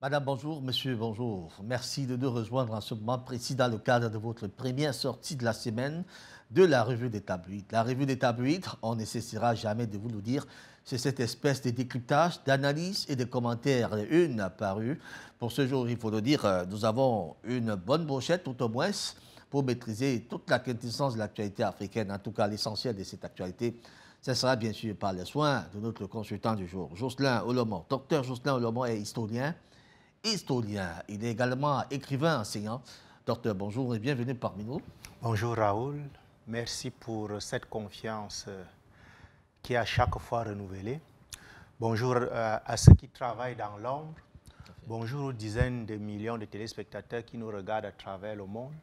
Madame, bonjour. Monsieur, bonjour. Merci de nous rejoindre en ce moment précis dans le cadre de votre première sortie de la semaine de la revue des tabloïds. La revue des tabloïds, on ne cessera jamais de vous le dire, c'est cette espèce de décryptage, d'analyse et de commentaires une par une. Pour ce jour, il faut le dire, nous avons une bonne brochette, tout au moins, pour maîtriser toute la quintessence de l'actualité africaine, en tout cas l'essentiel de cette actualité. Ce sera bien sûr par les soins de notre consultant du jour, Jocelyn Olomon. Docteur Jocelyn Olomon est historien. Il est également écrivain enseignant. Docteur, bonjour et bienvenue parmi nous. Bonjour Raoul, merci pour cette confiance qui est à chaque fois renouvelée. Bonjour à ceux qui travaillent dans l'ombre. Bonjour aux dizaines de millions de téléspectateurs qui nous regardent à travers le monde.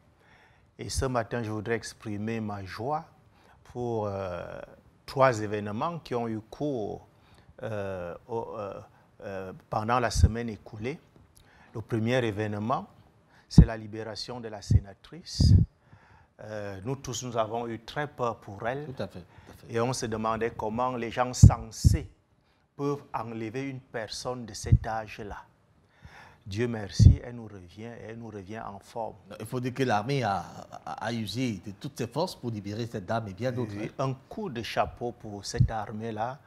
Et ce matin, je voudrais exprimer ma joie pour trois événements qui ont eu cours pendant la semaine écoulée. Le premier événement, c'est la libération de la sénatrice. Nous tous, nous avons eu très peur pour elle. Tout à fait. Et on se demandait comment les gens sensés peuvent enlever une personne de cet âge-là. Dieu merci, elle nous revient en forme. Il faut dire que l'armée a usé de toutes ses forces pour libérer cette dame et bien d'autres. Un coup de chapeau pour cette armée-là,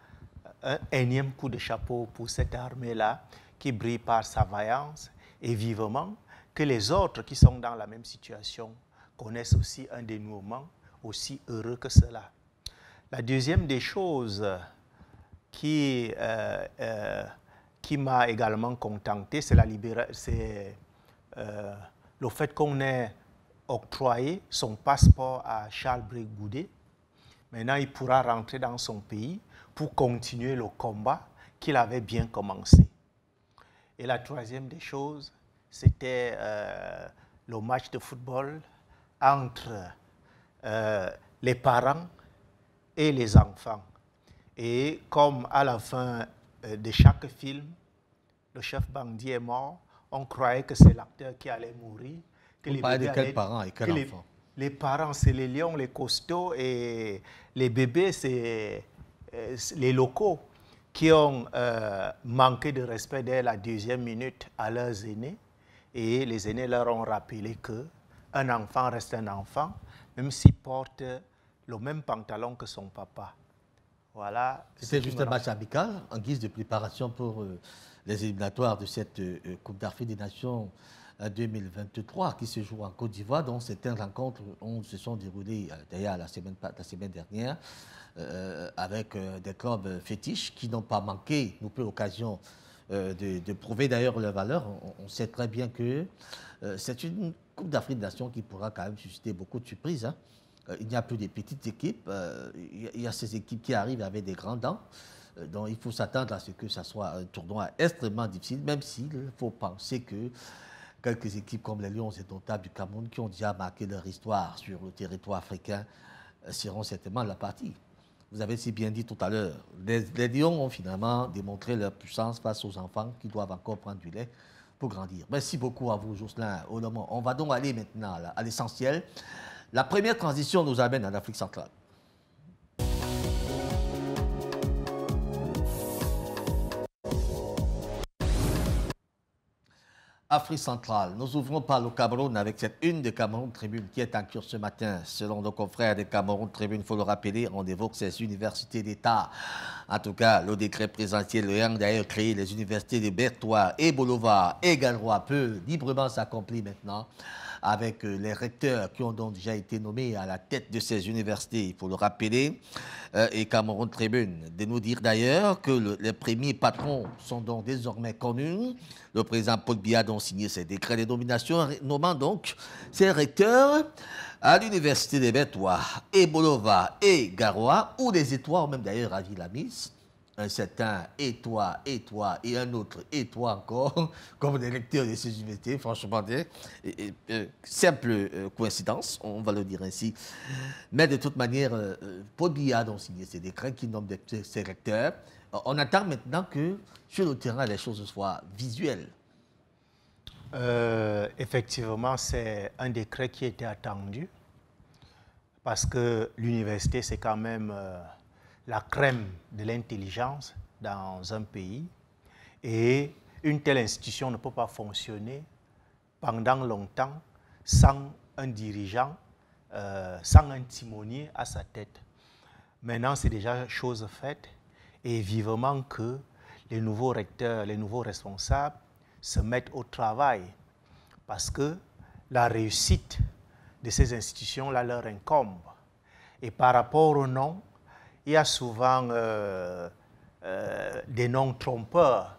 un énième coup de chapeau pour cette armée-là qui brille par sa vaillance et vivement que les autres qui sont dans la même situation connaissent aussi un dénouement aussi heureux que cela. La deuxième des choses qui m'a également contenté, c'est le fait qu'on ait octroyé son passeport à Charles Blé Goudé. Maintenant, il pourra rentrer dans son pays pour continuer le combat qu'il avait bien commencé. Et la troisième des choses, c'était le match de football entre les parents et les enfants. Et comme à la fin de chaque film, le chef bandit est mort, on croyait que c'est l'acteur qui allait mourir. Vous parlez de quels parents et quels enfants? Les parents, c'est les lions, les costauds, et les bébés, c'est les locaux qui ont manqué de respect dès la deuxième minute à leurs aînés. Et les aînés leur ont rappelé qu'un enfant reste un enfant, même s'il porte le même pantalon que son papa. Voilà. C'était juste un match amical en guise de préparation pour les éliminatoires de cette Coupe d'Afrique des Nations 2023 qui se joue en Côte d'Ivoire, dont certaines rencontres se sont déroulées d'ailleurs la semaine dernière avec des clubs fétiches qui n'ont pas manqué, nous peu l'occasion de prouver d'ailleurs leur valeur. On sait très bien que c'est une Coupe d'Afrique des Nations qui pourra quand même susciter beaucoup de surprises. Hein. Il n'y a plus de petites équipes, il y a ces équipes qui arrivent avec des grands dents. Donc il faut s'attendre à ce que ce soit un tournoi extrêmement difficile, même s'il faut penser que quelques équipes comme les Lions indomptables du Cameroun, qui ont déjà marqué leur histoire sur le territoire africain, seront certainement la partie. Vous avez si bien dit tout à l'heure, les Lions ont finalement démontré leur puissance face aux enfants qui doivent encore prendre du lait pour grandir. Merci beaucoup à vous, Jocelyn Olomon. On va donc aller maintenant à l'essentiel. La première transition nous amène en Afrique centrale. Afrique centrale, nous ouvrons par le Cameroun avec cette une de Cameroun Tribune qui est en cure ce matin. Selon nos confrères de Cameroun Tribune, il faut le rappeler, on évoque ces universités d'État. En tout cas, le décret présidentiel ayant d'ailleurs créé les universités de Bertois et Bolova et Galrois peut librement s'accomplir maintenant avec les recteurs qui ont donc déjà été nommés à la tête de ces universités, il faut le rappeler, et Cameroun Tribune. De nous dire d'ailleurs que les premiers patrons sont donc désormais connus. Le président Paul Biya a donc signé ses décrets de nomination, nommant donc ses recteurs à l'université de Bertois, et Bolova et Garoua, ou des étoiles, ou même d'ailleurs à Villamis. Un certain et toi, et un autre et toi encore, comme des lecteurs de ces universités, franchement, simple coïncidence, on va le dire ainsi. Mais de toute manière, Paul Biya a donc signé ces décrets qui nomment ses recteurs. On attend maintenant que sur le terrain, les choses soient visuelles. Effectivement, c'est un décret qui était attendu parce que l'université, c'est quand même la crème de l'intelligence dans un pays. Et une telle institution ne peut pas fonctionner pendant longtemps sans un dirigeant, sans un timonier à sa tête. Maintenant, c'est déjà chose faite et vivement que les nouveaux recteurs, les nouveaux responsables se mettent au travail parce que la réussite de ces institutions-là leur incombe. Et par rapport aux noms, il y a souvent des noms trompeurs.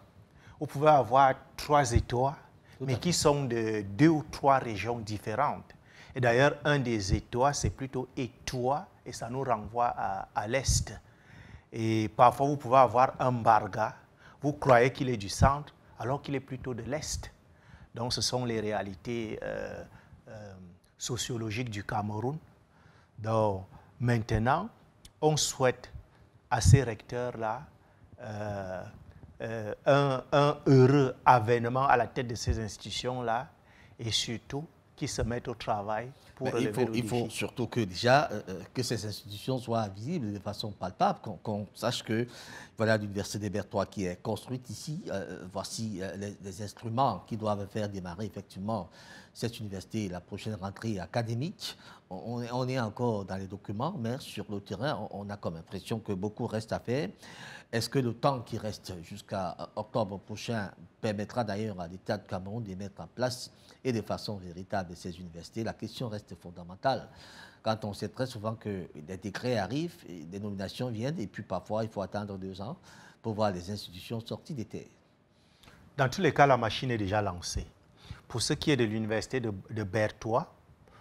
Vous pouvez avoir 3 étoiles, mais qui sont de 2 ou 3 régions différentes. Et d'ailleurs, un des étoiles, c'est plutôt étoile, et ça nous renvoie à l'Est. Et parfois, vous pouvez avoir un Barga, vous croyez qu'il est du centre, alors qu'il est plutôt de l'Est. Donc, ce sont les réalités sociologiques du Cameroun. Donc, maintenant, on souhaite à ces recteurs-là un heureux avènement à la tête de ces institutions-là et surtout qu'ils se mettent au travail pour relever le défi. Il faut surtout que déjà que ces institutions soient visibles de façon palpable, qu'on sache que voilà l'université des Berthois qui est construite ici, voici les instruments qui doivent faire démarrer effectivement cette université, la prochaine rentrée académique. On est encore dans les documents, mais sur le terrain, on a comme impression que beaucoup reste à faire. Est-ce que le temps qui reste jusqu'à octobre prochain permettra d'ailleurs à l'État de Cameroun de mettre en place et de façon véritable ces universités? La question reste fondamentale. Quand on sait très souvent que des décrets arrivent, des nominations viennent, et puis parfois il faut attendre 2 ans pour voir les institutions sorties des terres. Dans tous les cas, la machine est déjà lancée. Pour ce qui est de l'université de Berthois,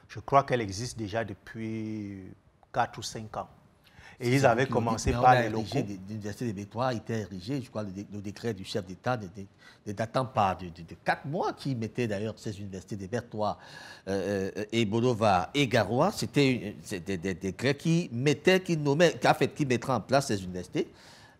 je crois qu'elle existe déjà depuis 4 ou 5 ans. Et ils avaient commencé par les locaux. L'université de Berthois était érigée, je crois, le décret du chef d'État ne datant pas de 4 mois, qui mettait d'ailleurs ces universités de Berthois et Bolova et Garoua. C'était des décrets qui mettraient en place ces universités.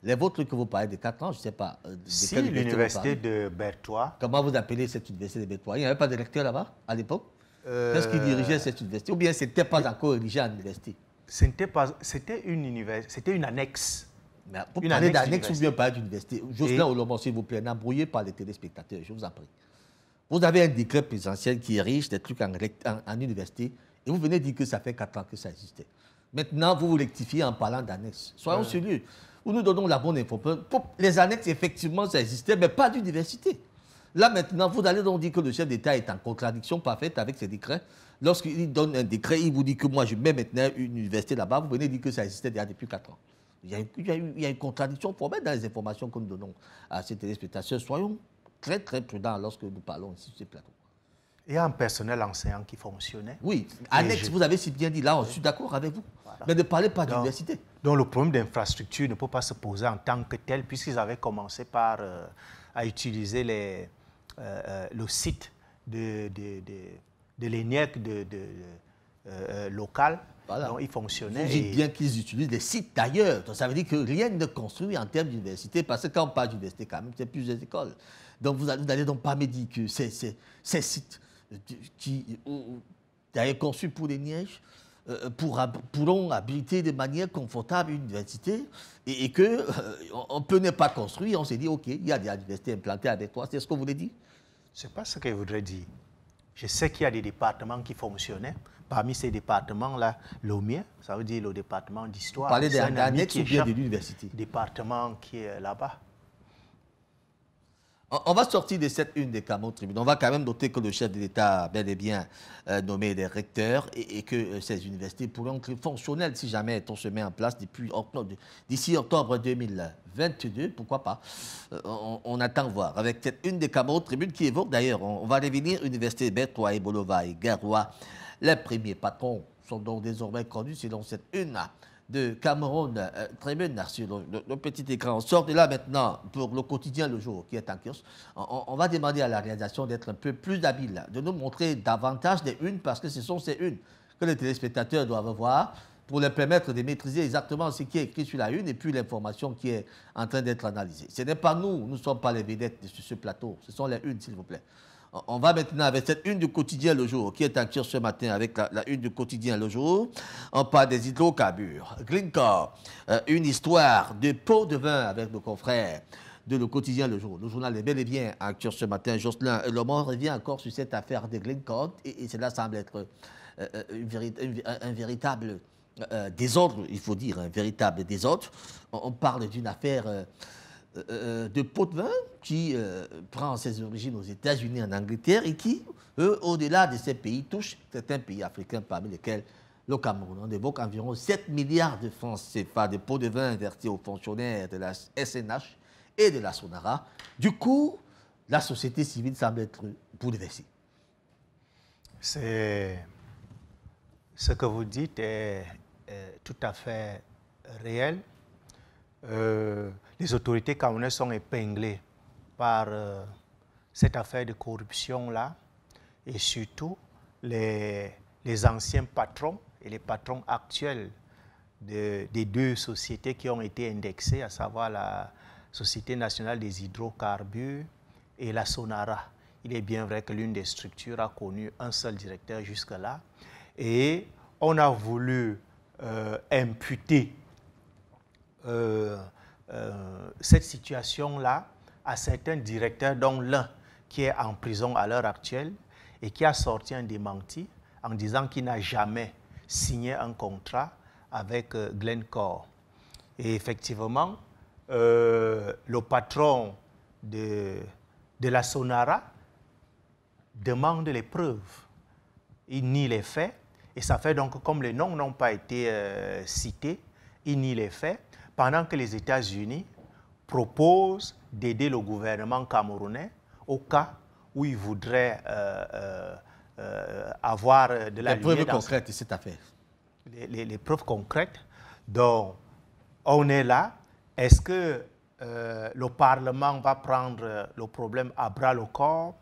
Les vôtres que vous parlez de 4 ans, je ne sais pas. Si l'université de Berthois. Comment vous appelez cette université de Berthois? Il n'y avait pas de recteur là-bas à l'époque? Qu'est-ce qui dirigeait cette université? Ou bien ce n'était pas encore érigé en université? C'était une annexe. Mais pour parler d'annexe ou bien pas d'université, Jocelyn Olomon, s'il vous plaît, n'embrouillez pas les téléspectateurs, je vous en prie. Vous avez un décret présidentiel qui érige des trucs en université et vous venez dire que ça fait 4 ans que ça existait. Maintenant, vous vous rectifiez en parlant d'annexe. Soyons sérieux. Nous nous donnons la bonne info. Les annexes, effectivement, ça existait, mais pas d'université. Là, maintenant, vous allez donc dire que le chef d'État est en contradiction parfaite avec ses décrets. Lorsqu'il donne un décret, il vous dit que moi, je mets maintenant une université là-bas. Vous venez dire que ça existait déjà depuis 4 ans. Il y a une contradiction formelle dans les informations que nous donnons à ces téléspectateurs. Soyons très, très prudents lorsque nous parlons ici sur ce plateau. Il y a un personnel enseignant qui fonctionnait. Oui, annexe, vous avez si bien dit. Là, je suis d'accord avec vous. Voilà. Mais ne parlez pas d'université. Donc, le problème d'infrastructure ne peut pas se poser en tant que tel, puisqu'ils avaient commencé par à utiliser le site de l'ENIEC local. Voilà. Donc, ils fonctionnaient. Vous dites bien qu'ils utilisent des sites d'ailleurs. Donc, ça veut dire que rien ne construit en termes d'université, parce que quand on parle d'université, quand même, c'est plusieurs écoles. Donc, vous n'allez donc pas me dire que ces sites qui d'ailleurs conçus pour les nièges pourront habiliter de manière confortable une université et qu'on peut ne pas construire. On s'est dit, OK, il y a des universités implantées avec toi. C'est ce que vous voulez dire? Ce n'est pas ce que je voudrais dire. Je sais qu'il y a des départements qui fonctionnaient. Parmi ces départements-là, le mien, ça veut dire le département d'histoire. Vous parlez d'un annexe ou bien de l'université? Département qui est là-bas. On va sortir de cette une des Cameroun Tribune. On va quand même noter que le chef de l'État a bel et bien nommé des recteurs et que ces universités pourront être fonctionnelles si jamais on se met en place d'ici octobre 2022. Pourquoi pas? On attend voir. Avec cette une des Cameroun Tribune qui évoque d'ailleurs, on va revenir Université Berthois et Bolova et Garoua. Les premiers patrons sont donc désormais connus selon cette une de Cameroun Tribune sur le petit écran. On sort de là maintenant pour le quotidien Le Jour qui est en kiosque. On va demander à la réalisation d'être un peu plus habile, de nous montrer davantage des unes parce que ce sont ces unes que les téléspectateurs doivent voir pour leur permettre de maîtriser exactement ce qui est écrit sur la une et puis l'information qui est en train d'être analysée. Ce n'est pas nous ne sommes pas les vedettes de ce plateau, ce sont les unes s'il vous plaît. On va maintenant avec cette une du quotidien Le Jour qui est en kiosque ce matin avec la une du quotidien Le Jour. On parle des hydrocarbures. Glencore, une histoire de pot de vin avec nos confrères de Le Quotidien Le Jour. Le journal est bel et bien acteur ce matin. Jocelyn Lomond revient encore sur cette affaire de Glencore et cela semble être un véritable désordre, il faut dire, un véritable désordre. On parle d'une affaire de pot de vin qui prend ses origines aux États-Unis, en Angleterre, et qui, au-delà de ces pays, touche certains pays africains, parmi lesquels le Cameroun. On évoque environ 7 milliards de francs CFA de pots de vin versés aux fonctionnaires de la SNH et de la Sonara. Du coup, la société civile semble être bouleversée. C'est ce que vous dites est tout à fait réel. Les autorités camerounaises sont épinglées par cette affaire de corruption-là, et surtout les anciens patrons et les patrons actuels des deux sociétés qui ont été indexées, à savoir la Société nationale des hydrocarbures et la Sonara. Il est bien vrai que l'une des structures a connu un seul directeur jusque-là, et on a voulu imputer cette situation-là à certains directeurs, dont l'un qui est en prison à l'heure actuelle et qui a sorti un démenti en disant qu'il n'a jamais signé un contrat avec Glencore. Et effectivement, le patron de la Sonara demande les preuves. Il nie les faits, et ça fait donc, comme les noms n'ont pas été cités, il nie les faits, pendant que les États-Unis proposent d'aider le gouvernement camerounais au cas où il voudrait avoir de la lumière. Les preuves concrètes de cette affaire. Les preuves concrètes. Donc, on est là. Est-ce que le Parlement va prendre le problème à bras le corps?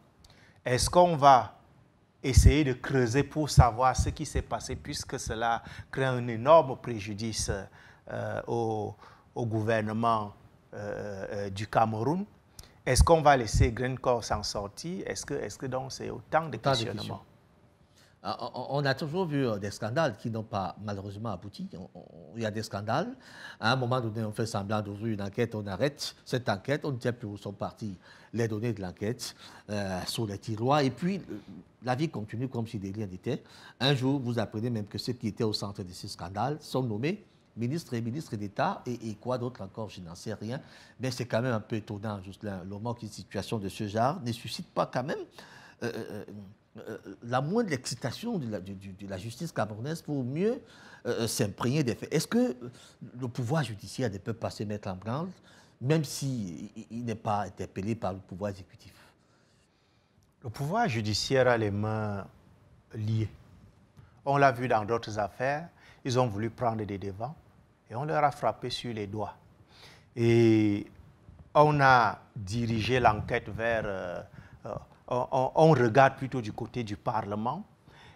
Est-ce qu'on va essayer de creuser pour savoir ce qui s'est passé, puisque cela crée un énorme préjudice au gouvernement du Cameroun? Est-ce qu'on va laisser Glencore s'en sortir? Est-ce que donc c'est autant de questionnements? On a toujours vu des scandales qui n'ont pas malheureusement abouti. Il y a des scandales. À un moment donné, on fait semblant d'ouvrir une enquête, on arrête cette enquête, on ne sait plus où sont parties les données de l'enquête sur les tiroirs. Et puis, la vie continue comme si de rien n'était. Un jour, vous apprenez même que ceux qui étaient au centre de ce scandale sont nommés ministres et ministres d'État et quoi d'autre encore, je n'en sais rien. Mais c'est quand même un peu étonnant, Jocelyn Lomond, qu'une situation de ce genre ne suscite pas quand même la moindre excitation de la justice camerounaise pour mieux s'imprégner des faits. Est-ce que le pouvoir judiciaire ne peut pas se mettre en branle, même s'il n'est pas interpellé par le pouvoir exécutif? Le pouvoir judiciaire a les mains liées. On l'a vu dans d'autres affaires, ils ont voulu prendre des devants et on leur a frappé sur les doigts. Et on a dirigé l'enquête vers... on regarde plutôt du côté du Parlement.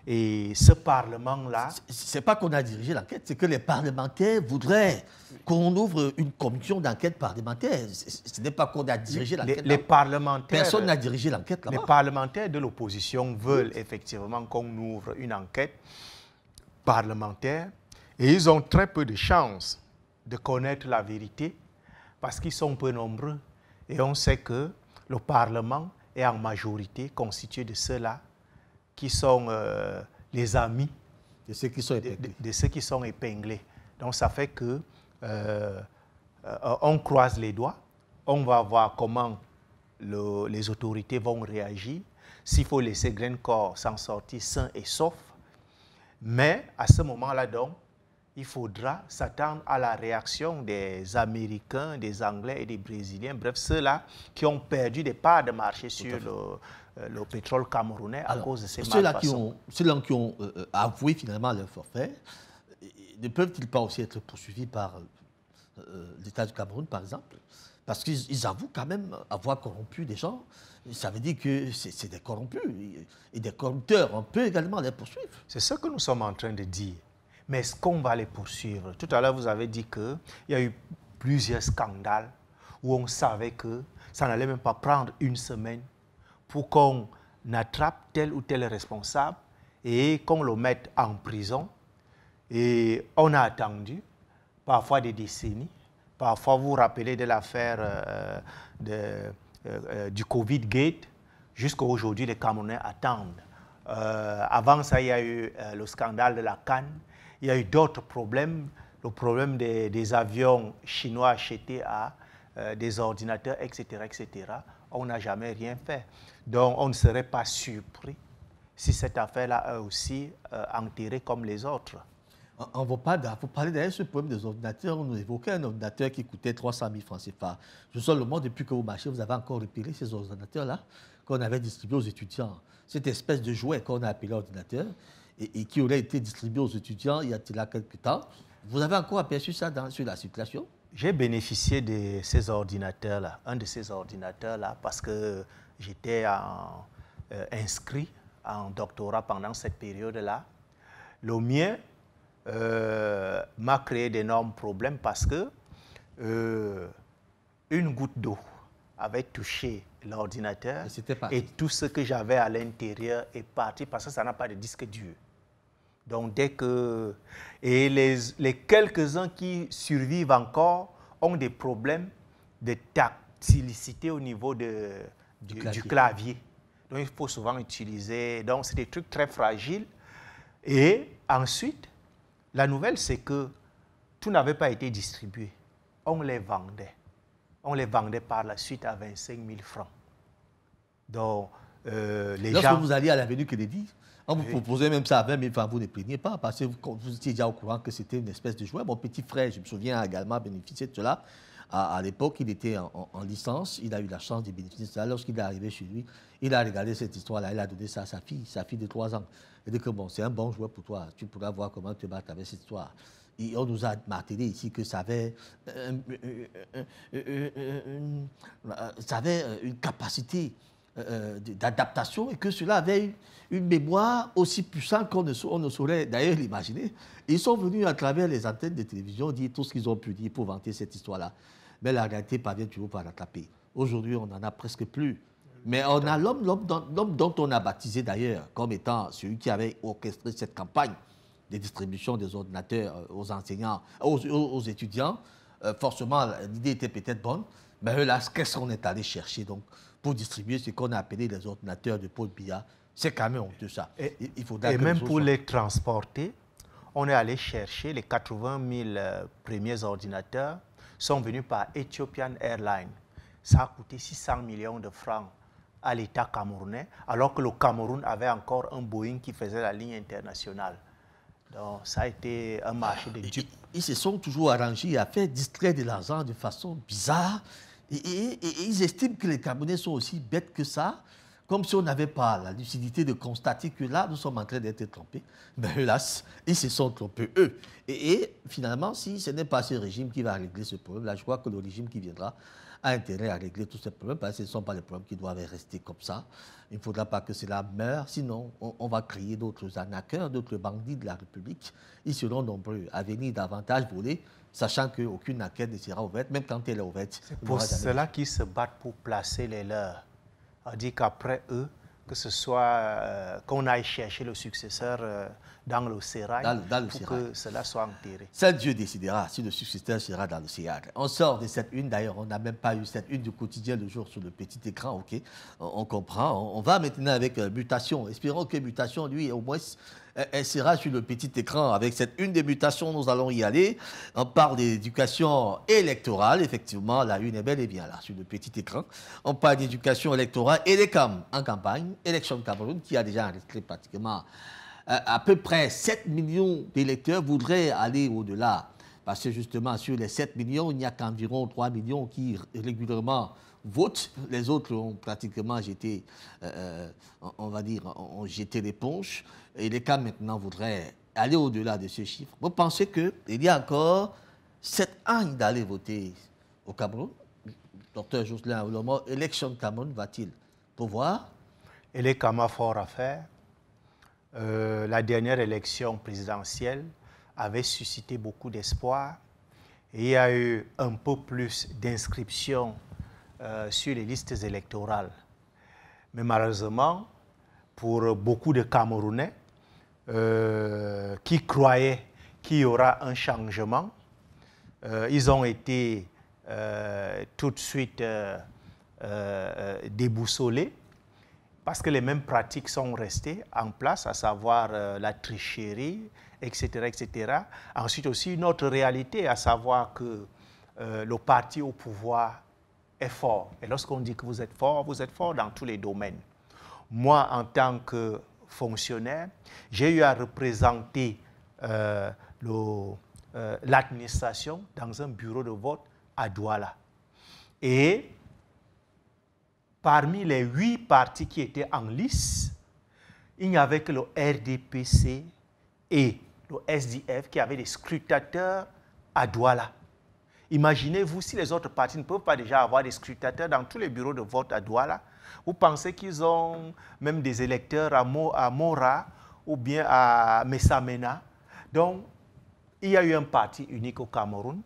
Et ce Parlement-là... C'est pas qu'on a dirigé l'enquête, c'est que les parlementaires voudraient qu'on ouvre une commission d'enquête parlementaire. Ce n'est pas qu'on a dirigé l'enquête. Les parlementaires... Personne n'a dirigé l'enquête là-bas. Les parlementaires de l'opposition veulent effectivement qu'on ouvre une enquête parlementaire. Et ils ont très peu de chances de connaître la vérité parce qu'ils sont peu nombreux. Et on sait que le Parlement est en majorité constitué de ceux-là qui sont les amis de ceux qui sont épinglés. Donc ça fait que on croise les doigts, on va voir comment les autorités vont réagir, s'il faut laisser Glencore s'en sortir sain et sauf. Mais à ce moment-là, donc, il faudra s'attendre à la réaction des Américains, des Anglais et des Brésiliens, bref, ceux-là qui ont perdu des parts de marché sur le pétrole camerounais à cause de ces malfaçons. Ceux-là qui ont avoué finalement leur forfait, ne peuvent-ils pas aussi être poursuivis par l'État du Cameroun, par exemple? Parce qu'ils avouent quand même avoir corrompu des gens. Ça veut dire que c'est des corrompus. Et des corrupteurs, on peut également les poursuivre. C'est ce que nous sommes en train de dire. Mais est-ce qu'on va les poursuivre? Tout à l'heure, vous avez dit qu'il y a eu plusieurs scandales où on savait que ça n'allait même pas prendre une semaine pour qu'on attrape tel ou tel responsable et qu'on le mette en prison. Et on a attendu parfois des décennies, Parfois, vous vous rappelez de l'affaire du Covid-Gate. Jusqu'à aujourd'hui, les Camerounais attendent. Avant ça, il y a eu le scandale de la CAN. Il y a eu d'autres problèmes. Le problème des avions chinois achetés à des ordinateurs, etc., etc. On n'a jamais rien fait. Donc, on ne serait pas surpris si cette affaire-là est aussi enterrée comme les autres. On va pas, vous parlez d'ailleurs de ce problème des ordinateurs. On nous évoquait un ordinateur qui coûtait 300 000 francs CFA. Je sais le monde, depuis que vous marchez, vous avez encore repéré ces ordinateurs-là qu'on avait distribués aux étudiants. Cette espèce de jouet qu'on a appelé ordinateur et qui aurait été distribué aux étudiants il y a quelques temps. Vous avez encore aperçu ça sur la circulation? J'ai bénéficié de ces ordinateurs-là, un de ces ordinateurs-là, parce que j'étais inscrit en doctorat pendant cette période-là. Le mien m'a créé d'énormes problèmes parce que une goutte d'eau avait touché l'ordinateur et tout ce que j'avais à l'intérieur est parti parce que ça n'a pas de disque dur. Donc, dès que... Et les quelques-uns qui survivent encore ont des problèmes de tactilicité au niveau du clavier. Donc, il faut souvent utiliser... Donc, c'est des trucs très fragiles. Et ensuite, la nouvelle, c'est que tout n'avait pas été distribué. On les vendait. On les vendait par la suite à 25 000 francs. Donc, les gens... Lorsque vous alliez à l'avenue Kennedy, on vous proposait même ça à 20 000 francs, vous ne preniez pas, parce que vous étiez déjà au courant que c'était une espèce de jouet. Mon petit frère, je me souviens, a également bénéficié de cela. À l'époque, il était en licence, il a eu la chance de bénéficier de cela. Lorsqu'il est arrivé chez lui, il a regardé cette histoire-là, il a donné ça à sa fille de 3 ans. Il a dit que bon, c'est un bon jouet pour toi, tu pourras voir comment te battre avec cette histoire. Et on nous a martelé ici que ça avait une capacité d'adaptation et que cela avait une mémoire aussi puissante qu'on ne saurait d'ailleurs l'imaginer. Ils sont venus à travers les antennes de télévision dire tout ce qu'ils ont pu dire pour vanter cette histoire-là. Mais la réalité parvient toujours par rattraper. Aujourd'hui, on n'en a presque plus. Mais on a l'homme dont on a baptisé d'ailleurs comme étant celui qui avait orchestré cette campagne de distribution des ordinateurs aux enseignants, aux étudiants. Forcément, l'idée était peut-être bonne, mais là, qu'est-ce qu'on est allé chercher donc pour distribuer ce qu'on a appelé les ordinateurs de Paul Biya? C'est quand même honteux ça. Et même pour les transporter, on est allé chercher les 80 000 premiers ordinateurs sont venus par Ethiopian Airlines. Ça a coûté 600 millions de francs à l'État camerounais, alors que le Cameroun avait encore un Boeing qui faisait la ligne internationale. Donc, ça a été un marché de dupes. Ils se sont toujours arrangés à faire distraire de l'argent de façon bizarre. Et ils estiment que les Camerounais sont aussi bêtes que ça, comme si on n'avait pas la lucidité de constater que là, nous sommes en train d'être trompés. Mais hélas, ils se sont trompés, eux. Et finalement, si ce n'est pas ce régime qui va régler ce problème-là, je crois que le régime qui viendra a intérêt à régler tous ces problèmes, parce que ce ne sont pas des problèmes qui doivent rester comme ça. Il ne faudra pas que cela meure, sinon on va créer d'autres arnaqueurs, d'autres bandits de la République. Ils seront nombreux à venir davantage voler, sachant qu'aucune enquête ne sera ouverte, même quand elle est ouverte. C'est pour cela qu'ils se battent pour placer les leurs. On dit qu'après eux, que ce soit qu'on aille chercher le successeur dans le sérail, pour que cela soit enterré. Seul Dieu décidera si le successeur sera dans le sérail. On sort de cette une, d'ailleurs, on n'a même pas eu cette une du quotidien le jour sur le petit écran, ok, on comprend. On va maintenant avec Mutation. Espérons que Mutation, lui, au moins, elle sera sur le petit écran. Avec cette une des mutations, nous allons y aller. On parle d'éducation électorale. Effectivement, la une est bel et bien là, sur le petit écran. On parle d'éducation électorale et des CAM en campagne. Élection Cameroun, qui a déjà enregistré pratiquement à peu près 7 millions d'électeurs, voudraient aller au-delà. Parce que justement, sur les 7 millions, il n'y a qu'environ 3 millions qui régulièrement votent. Les autres ont pratiquement jeté, on va dire, ont jeté l'éponge. Et les CAM maintenant voudraient aller au-delà de ce chiffre. Vous pensez qu'il y a encore 7 ans d'aller voter au Cameroun? Docteur Jocelyn Oulomo, élection Cameroun va-t-il pouvoir? Et les CAM a fort à faire. La dernière élection présidentielle avait suscité beaucoup d'espoir. Et il y a eu un peu plus d'inscriptions sur les listes électorales. Mais malheureusement, pour beaucoup de Camerounais qui croyaient qu'il y aura un changement, ils ont été tout de suite déboussolés parce que les mêmes pratiques sont restées en place, à savoir la tricherie, etc., etc. Ensuite aussi une autre réalité, à savoir que le parti au pouvoir est fort. Et lorsqu'on dit que vous êtes fort dans tous les domaines. Moi, en tant que fonctionnaire, j'ai eu à représenter l'administration dans un bureau de vote à Douala. Et parmi les 8 partis qui étaient en lice, il n'y avait que le RDPC et le SDF qui avaient des scrutateurs à Douala. Imaginez-vous si les autres partis ne peuvent pas déjà avoir des scrutateurs dans tous les bureaux de vote à Douala. Vous pensez qu'ils ont même des électeurs à Mora ou bien à Messamena. Donc, il y a eu un parti unique au Cameroun,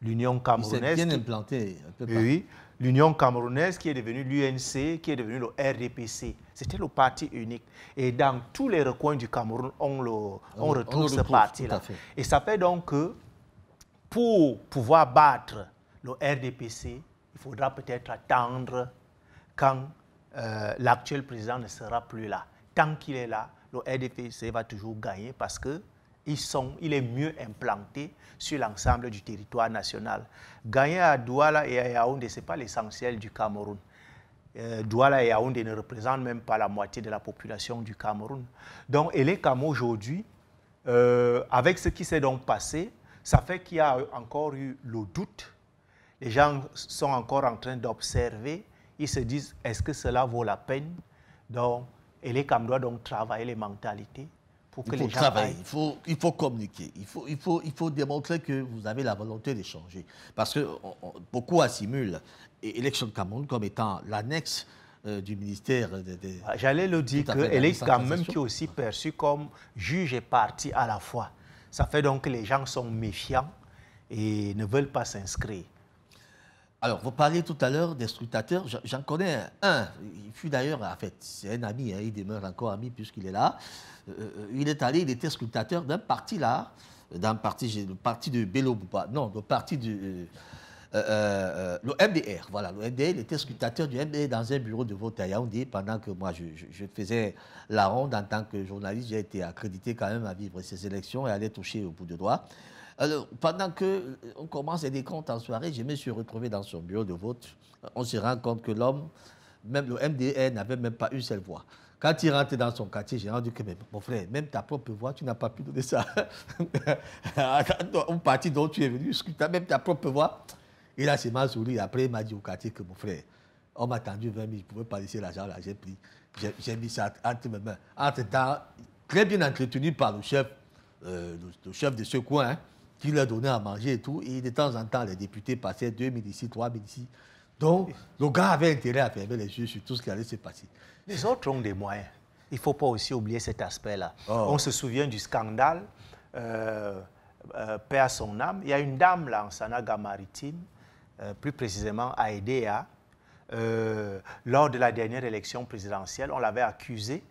l'Union camerounaise. Il s'est bien implanté. Oui, l'Union camerounaise qui est devenue l'UNC, qui est devenue le RDPC. C'était le parti unique. Et dans tous les recoins du Cameroun, on retrouve ce parti-là. Et ça fait donc que pour pouvoir battre le RDPC, il faudra peut-être attendre quand l'actuel président ne sera plus là. Tant qu'il est là, le RDPC va toujours gagner parce qu'il est mieux implanté sur l'ensemble du territoire national. Gagner à Douala et à Yaoundé, ce n'est pas l'essentiel du Cameroun. Douala et Yaoundé ne représentent même pas la moitié de la population du Cameroun. Donc, Elekam aujourd'hui, avec ce qui s'est donc passé, ça fait qu'il y a encore eu le doute. Les gens sont encore en train d'observer. Ils se disent, est-ce que cela vaut la peine? Donc, Elekam doit donc travailler les mentalités pour que les gens travailler. Il faut communiquer. Il faut démontrer que vous avez la volonté de changer. Parce que beaucoup assimilent Élection Cameroun comme étant l'annexe du ministère J'allais le dire que Elekam, même qui est aussi perçu comme juge et parti à la fois. Ça fait donc que les gens sont méfiants et ne veulent pas s'inscrire. Alors, vous parliez tout à l'heure des scrutateurs. J'en connais un. Il fut d'ailleurs, en fait, c'est un ami, hein, il demeure encore ami puisqu'il est là. Il est allé, il était scrutateur d'un parti là, le parti de Bello Bouba. Non, le parti de... le MDR, voilà. Le MDR, il était scrutateur du MDR dans un bureau de vote à Yaoundé pendant que moi, je faisais la ronde en tant que journaliste. J'ai été accrédité quand même à vivre ces élections et à les toucher au bout de doigt. Alors, pendant qu'on commence les décomptes en soirée, je me suis retrouvé dans son bureau de vote. On se rend compte que l'homme, même le MDR, n'avait même pas une seule voix. Quand il rentre dans son quartier, j'ai rendu que, mon frère, même ta propre voix, tu n'as pas pu donner ça. Un parti dont tu es venu, même ta propre voix. Et là, c'est ma souris. Après, il m'a dit au quartier que, mon frère, on m'a tendu 20 000, je ne pouvais pas laisser l'argent là, j'ai pris. J'ai mis ça entre mes mains. Entre-temps, très bien entretenu par le chef de ce coin, hein, qui leur donnait à manger et tout. Et de temps en temps, les députés passaient 2 000 ici, 3 000 ici. Donc, le gars avait intérêt à fermer les yeux sur tout ce qui allait se passer. Les autres ont des moyens. Il ne faut pas aussi oublier cet aspect-là. Oh. On se souvient du scandale, paix à son âme. Il y a une dame là en Sanaga-Maritime, plus précisément à Edea. Lors de la dernière élection présidentielle, on l'avait accusée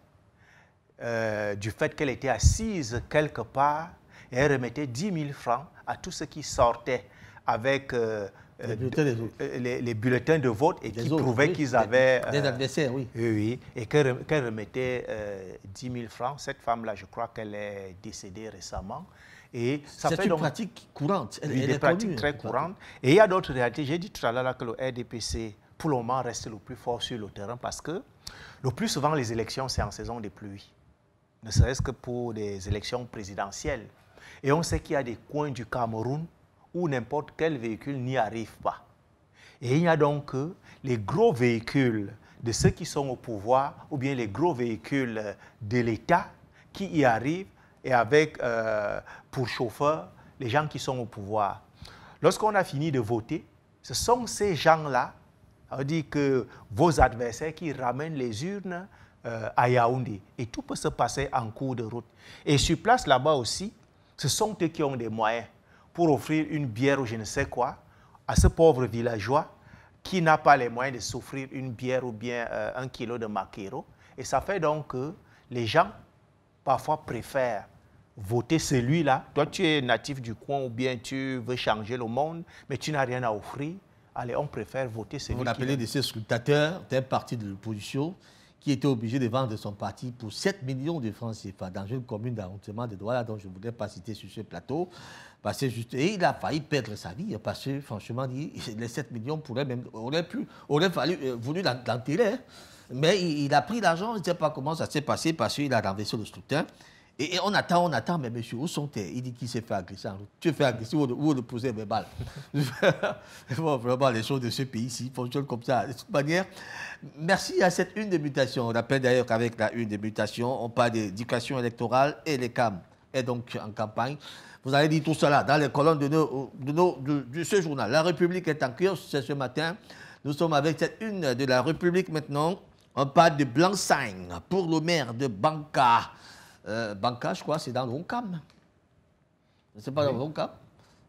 du fait qu'elle était assise quelque part et elle remettait 10 000 francs à tous ceux qui sortaient avec les bulletins de vote et qui prouvaient qu'ils avaient... des adversaires, oui. Oui, et qu'elle remettait 10 000 francs. Cette femme-là, je crois qu'elle est décédée récemment. C'est une pratique courante. Elle est pratique très courante. Et il y a d'autres réalités. J'ai dit tout à l'heure que le RDPC, pour le moment, reste le plus fort sur le terrain parce que le plus souvent, les élections, c'est en saison des pluies. Ne serait-ce que pour des élections présidentielles. Et on sait qu'il y a des coins du Cameroun où n'importe quel véhicule n'y arrive pas. Et il y a donc les gros véhicules de ceux qui sont au pouvoir ou bien les gros véhicules de l'État qui y arrivent et avec pour chauffeur les gens qui sont au pouvoir. Lorsqu'on a fini de voter, ce sont ces gens-là, ça veut dire que vos adversaires qui ramènent les urnes à Yaoundé. Et tout peut se passer en cours de route. Et sur place là-bas aussi, ce sont eux qui ont des moyens pour offrir une bière ou je ne sais quoi à ce pauvre villageois qui n'a pas les moyens de s'offrir une bière ou bien 1 kilo de maquereau. Et ça fait donc que les gens, parfois, préfèrent voter celui-là. Toi, tu es natif du coin ou bien tu veux changer le monde, mais tu n'as rien à offrir. Allez, on préfère voter celui-là. Vous l'appelez de ces scrutateurs d'un parti de l'opposition qui était obligé de vendre son parti pour 7 millions de francs CFA dans une commune d'arrondissement de Douala dont je ne voudrais pas citer sur ce plateau. Parce que et il a failli perdre sa vie parce que franchement, les 7 millions aurait voulu l'enterrer. Hein. Mais il a pris l'argent, je ne sais pas comment ça s'est passé parce qu'il a renversé le scrutin. Et on attend, mais monsieur, où sont-ils? Il dit qu'il s'est fait agresser en route. Tu es fait agresser ou le poser mes balles. Bon, vraiment, les choses de ce pays-ci fonctionnent comme ça. De toute manière, merci à cette une de mutation. On rappelle d'ailleurs qu'avec la une de mutation, on parle d'éducation électorale et les CAM est donc en campagne. Vous avez dit tout cela dans les colonnes de ce journal. La République est en kiosque, c'est ce matin. Nous sommes avec cette une de la République maintenant. On parle de blanc-seing pour le maire de Banka. Banka, je crois, c'est dans le Honkam. C'est pas dans le Honkam?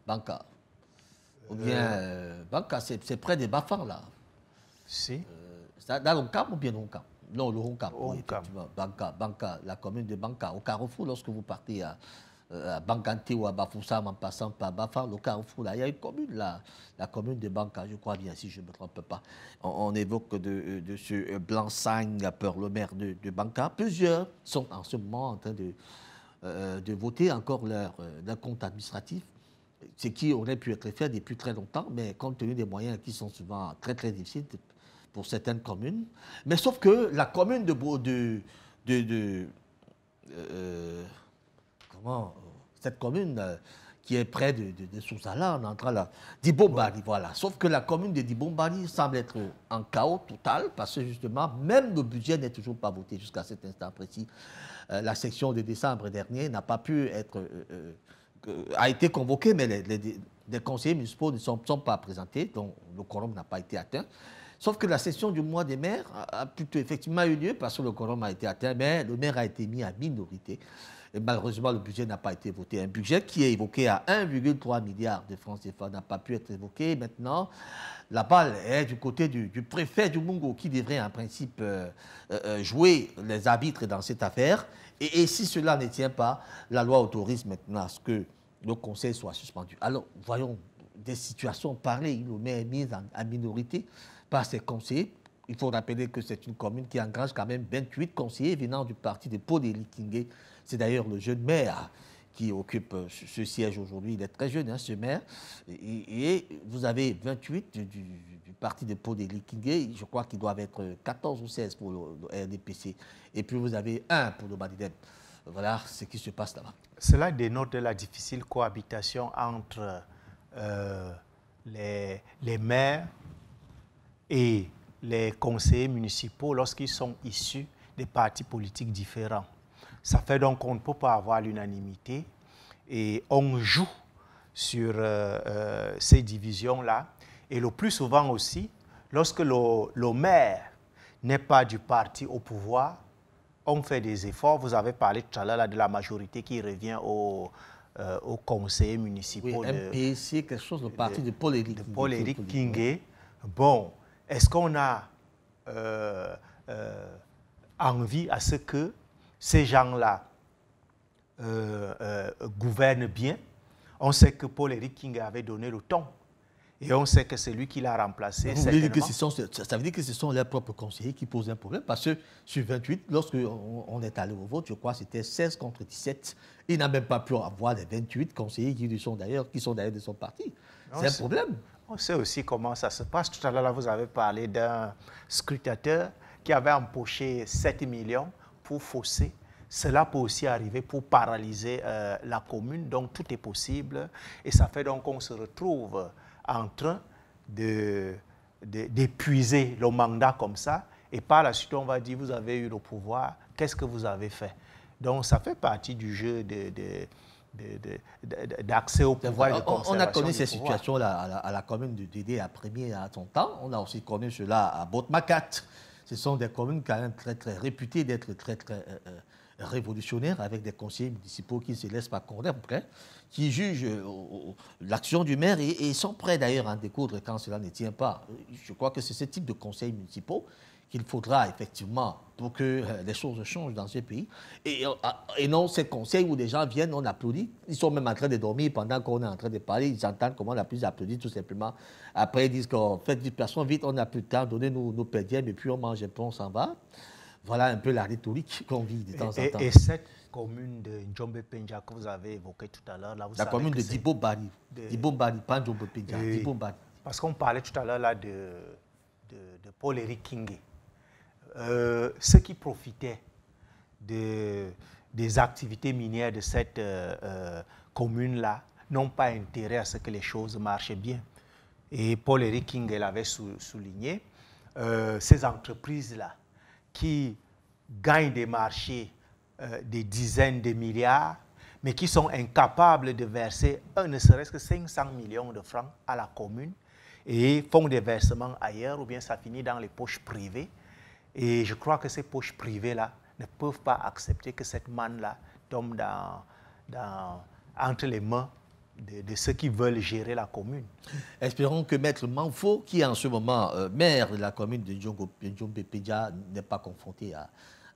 Banka. Ou bien Banka, c'est près des Bafang, là. Si. Dans le Honkam ou bien le Honkam? Non, le Honkam. Oui, Honkam. effectivement. Banka, la commune de Banka. Au Carrefour, lorsque vous partez à Banganté ou à Bafoussam en passant par Bafang, le Carrefour, là, il y a une commune, là, la commune de Banka, je crois bien, si je ne me trompe pas. On évoque de ce blanc-seing pour le maire de Banka. Plusieurs sont en ce moment en train de voter encore leur compte administratif, ce qui aurait pu être fait depuis très longtemps, mais compte tenu des moyens qui sont souvent très, très difficiles pour certaines communes. Mais sauf que la commune cette commune qui est près de Sousala, on entre là, Dibombari, voilà. Sauf que la commune de Dibombari semble être en chaos total parce que justement, même le budget n'est toujours pas voté jusqu'à cet instant précis. La section de décembre dernier n'a pas pu être, a été convoquée, mais les conseillers municipaux ne sont pas présentés, donc le quorum n'a pas été atteint. Sauf que la session du mois des maires a plutôt effectivement eu lieu parce que le quorum a été atteint, mais le maire a été mis à minorité. Et malheureusement, le budget n'a pas été voté. Un budget qui est évoqué à 1,3 milliard de francs CFA n'a pas pu être évoqué. Maintenant, la balle est du côté du préfet du Mungo qui devrait en principe jouer les arbitres dans cette affaire. Et si cela ne tient pas, la loi autorise maintenant à ce que le conseil soit suspendu. Alors, voyons des situations pareilles. Le maire est mis en minorité par ses conseillers. Il faut rappeler que c'est une commune qui engrange quand même 28 conseillers venant du parti de Paul Kingé. C'est d'ailleurs le jeune maire qui occupe ce siège aujourd'hui. Il est très jeune, hein, ce maire. Et vous avez 28 du parti de Paul Kingé. Je crois qu'ils doivent être 14 ou 16 pour le RDPC. Et puis vous avez un pour le Badidem. Voilà ce qui se passe là-bas. Cela dénote la difficile cohabitation entre les maires et les conseillers municipaux lorsqu'ils sont issus des partis politiques différents. Ça fait donc qu'on ne peut pas avoir l'unanimité et on joue sur ces divisions-là. Et le plus souvent aussi, lorsque le maire n'est pas du parti au pouvoir, on fait des efforts. Vous avez parlé tout à l'heure de la majorité qui revient aux conseillers municipaux. Oui, MPC, quelque chose, le parti de Paul-Éric Kingé. Bon, est-ce qu'on a envie à ce que ces gens-là gouvernent bien? On sait que Paul-Éric Kingé avait donné le ton. Et on sait que c'est lui qui l'a remplacé. Vous voulez dire que ça veut dire que ce sont leurs propres conseillers qui posent un problème? Parce que sur 28, lorsqu'on est allé au vote, je crois que c'était 16 contre 17. Il n'a même pas pu avoir les 28 conseillers qui sont d'ailleurs de son parti. C'est un problème. On sait aussi comment ça se passe. Tout à l'heure, vous avez parlé d'un scrutateur qui avait empoché 7 millions pour fausser. Cela peut aussi arriver pour paralyser la commune. Donc, tout est possible. Et ça fait donc qu'on se retrouve en train d'épuiser le mandat comme ça. Et par la suite, on va dire, vous avez eu le pouvoir, qu'est-ce que vous avez fait? Donc, ça fait partie du jeu d'accès au pouvoir et de conservation. On a connu ces situations-là à la commune de Dédé à Premier à son temps. On a aussi connu cela à Botmacat. Ce sont des communes quand même très, très réputées d'être très, très révolutionnaires avec des conseillers municipaux qui ne se laissent pas convaincre, qui jugent l'action du maire et sont prêts d'ailleurs à en découdre quand cela ne tient pas. Je crois que c'est ce type de conseils municipaux qu'il faudra effectivement pour que les choses changent dans ce pays. Et non ces conseils où des gens viennent, on applaudit. Ils sont même en train de dormir pendant qu'on est en train de parler. Ils entendent comment on a plus applaudi tout simplement. Après, ils disent qu'on fait dispersion vite, on n'a plus de temps, donnez-nous nos pédièmes et puis on mange et puis on s'en va. Voilà un peu la rhétorique qu'on vit de temps en temps. Et cette commune de Njombe-Penja que vous avez évoquée tout à l'heure, là, vous la savez commune que de Dibobari. Dibobari, pas Njombe-Penja, Dibobari. Parce qu'on parlait tout à l'heure là de Paul-Éric Kingé. Ceux qui profitaient des activités minières de cette commune-là n'ont pas intérêt à ce que les choses marchent bien. Et Paul-Éric Kingé l'avait souligné, ces entreprises-là qui gagnent des marchés des dizaines de milliards, mais qui sont incapables de verser ne serait-ce que 500 millions de francs à la commune et font des versements ailleurs ou bien ça finit dans les poches privées. Et je crois que ces poches privées-là ne peuvent pas accepter que cette manne-là tombe entre les mains de ceux qui veulent gérer la commune. Espérons que Maître Manfo, qui est en ce moment maire de la commune de Njombe-Penja, n'est pas confronté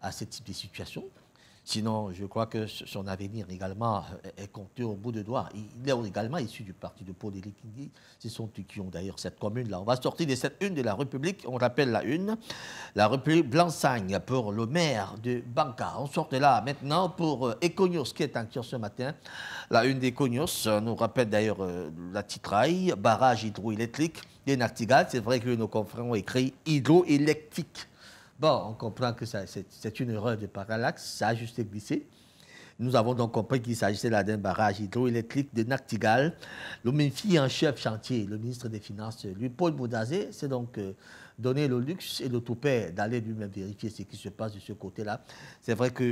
à ce type de situation. Sinon, je crois que son avenir également est compté au bout de doigts. Il est également issu du parti de Paul-Éric Kingé. Ce sont eux qui ont d'ailleurs cette commune-là. On va sortir de cette une de la République. On rappelle la une. La République Blansagne pour le maire de Banka. On sort de là maintenant pour Econios qui est en cours ce matin. La une d'Econios nous rappelle d'ailleurs la titraille, barrage hydroélectrique des Nachtigal. C'est vrai que nos confrères ont écrit hydroélectrique. Bon, on comprend que c'est une erreur de parallaxe, ça a juste glissé. Nous avons donc compris qu'il s'agissait là d'un barrage hydroélectrique de Nachtigal. Le ministre en chef chantier, le ministre des Finances, lui, Paul Boudazé, s'est donc donné le luxe et le toupet d'aller lui-même vérifier ce qui se passe de ce côté-là. C'est vrai que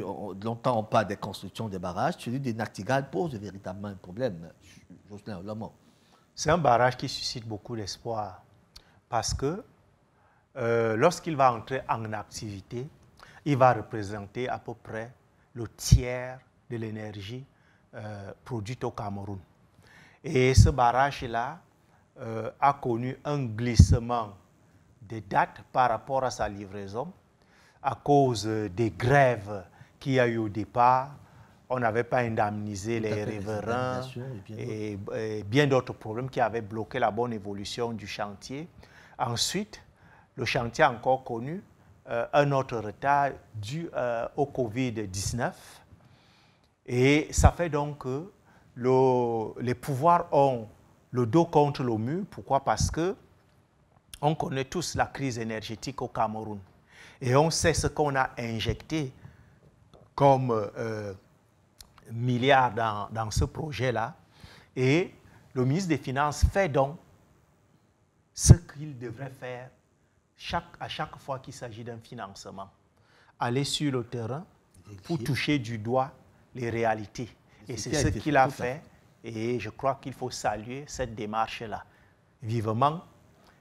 longtemps on parle des constructions des barrages. Celui de Nachtigal pose véritablement un problème. Jocelyn Olamo. C'est un barrage qui suscite beaucoup d'espoir parce que lorsqu'il va entrer en activité, il va représenter à peu près le tiers de l'énergie produite au Cameroun. Et ce barrage-là a connu un glissement de date par rapport à sa livraison à cause des grèves qu'il y a eu au départ. On n'avait pas indemnisé les riverains et bien d'autres problèmes qui avaient bloqué la bonne évolution du chantier. Ensuite, le chantier a encore connu un autre retard dû au Covid-19. Et ça fait donc que les pouvoirs ont le dos contre le mur. Pourquoi? Parce que on connaît tous la crise énergétique au Cameroun. Et on sait ce qu'on a injecté comme milliards dans ce projet-là. Et le ministre des Finances fait donc ce qu'il devrait faire à chaque fois qu'il s'agit d'un financement. Aller sur le terrain pour toucher du doigt les réalités. Et c'est ce qu'il a fait. Et je crois qu'il faut saluer cette démarche-là. Vivement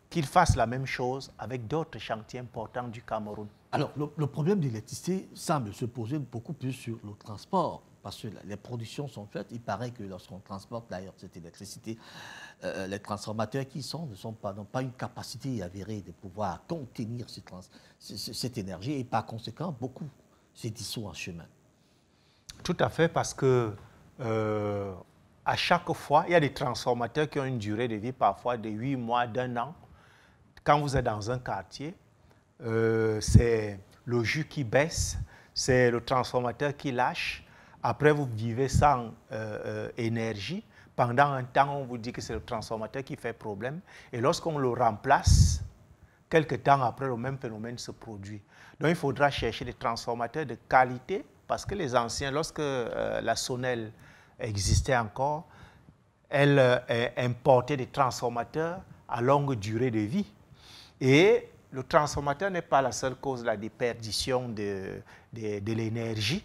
qu'il fasse la même chose avec d'autres chantiers importants du Cameroun. Alors, le problème de l'électricité semble se poser beaucoup plus sur le transport. Parce que les productions sont faites. Il paraît que lorsqu'on transporte d'ailleurs cette électricité, les transformateurs qui n'ont pas une capacité avérée de pouvoir contenir cette énergie et par conséquent, beaucoup se dissout en chemin. Tout à fait, parce que à chaque fois, il y a des transformateurs qui ont une durée de vie parfois de 8 mois, d'1 an. Quand vous êtes dans un quartier, c'est le jus qui baisse, c'est le transformateur qui lâche. Après, vous vivez sans énergie. Pendant un temps, on vous dit que c'est le transformateur qui fait problème. Et lorsqu'on le remplace, quelques temps après, le même phénomène se produit. Donc, il faudra chercher des transformateurs de qualité, parce que les anciens, lorsque la Sonel existait encore, elle importait des transformateurs à longue durée de vie. Et le transformateur n'est pas la seule cause de la déperdition de l'énergie.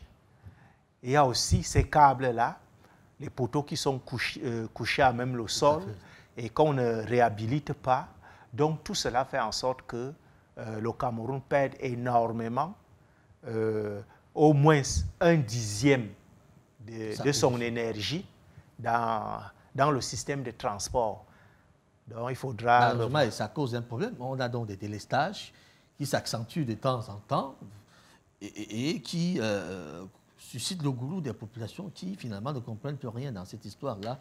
Il y a aussi ces câbles-là, les poteaux qui sont couchés à même le sol et qu'on ne réhabilite pas. Donc tout cela fait en sorte que le Cameroun perd énormément, au moins 1/10 de son énergie dans le système de transport. Donc il faudra... Malheureusement, ça cause un problème. On a donc des délestages qui s'accentue de temps en temps et qui suscite le goulot des populations qui, finalement, ne comprennent plus rien dans cette histoire-là.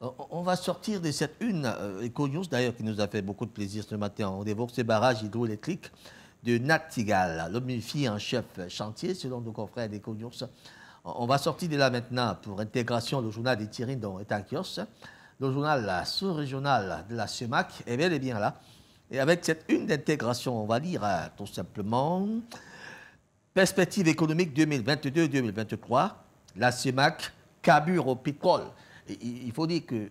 On va sortir de cette une Econews, d'ailleurs, qui nous a fait beaucoup de plaisir ce matin. On évoque ces barrages hydroélectriques de Nachtigal, l'homme-fille en chef chantier, selon nos confrères d'Econews. On va sortir de là maintenant pour Intégration, le journal des Tirindon et Takios. Le journal sous-régional de la CEMAC est bel et bien là. Et avec cette une d'intégration, on va lire tout simplement Perspective économique 2022-2023, la CEMAC carbure au pétrole. Et il faut dire que,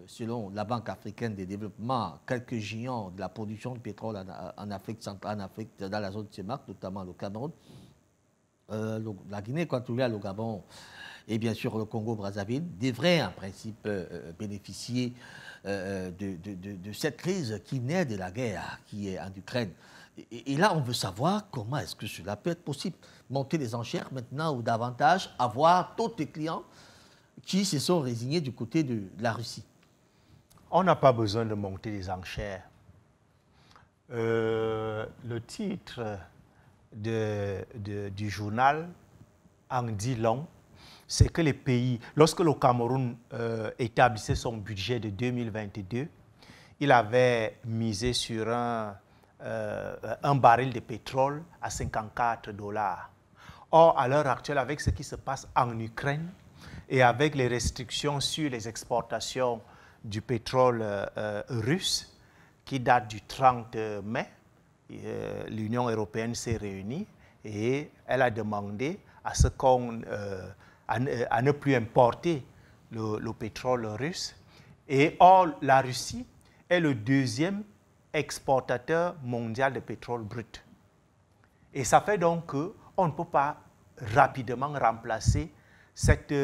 selon la Banque africaine de développement, quelques géants de la production de pétrole en Afrique centrale, en Afrique, dans la zone CEMAC, notamment le Cameroun, la Guinée équatoriale, le Gabon et bien sûr le Congo-Brazzaville, devraient en principe bénéficier de cette crise qui naît de la guerre qui est en Ukraine. Et là, on veut savoir comment est-ce que cela peut être possible. Monter les enchères maintenant ou davantage, avoir tous les clients qui se sont résignés du côté de la Russie. On n'a pas besoin de monter les enchères. Le titre du journal en dit long. C'est que les pays, lorsque le Cameroun établissait son budget de 2022, il avait misé sur un baril de pétrole à $54. Or, à l'heure actuelle, avec ce qui se passe en Ukraine et avec les restrictions sur les exportations du pétrole russe qui date du 30 mai, l'Union européenne s'est réunie et elle a demandé à ce qu'on à ne plus importer le pétrole russe. Et or, la Russie est le deuxième exportateur mondial de pétrole brut. Et ça fait donc qu'on ne peut pas rapidement remplacer cette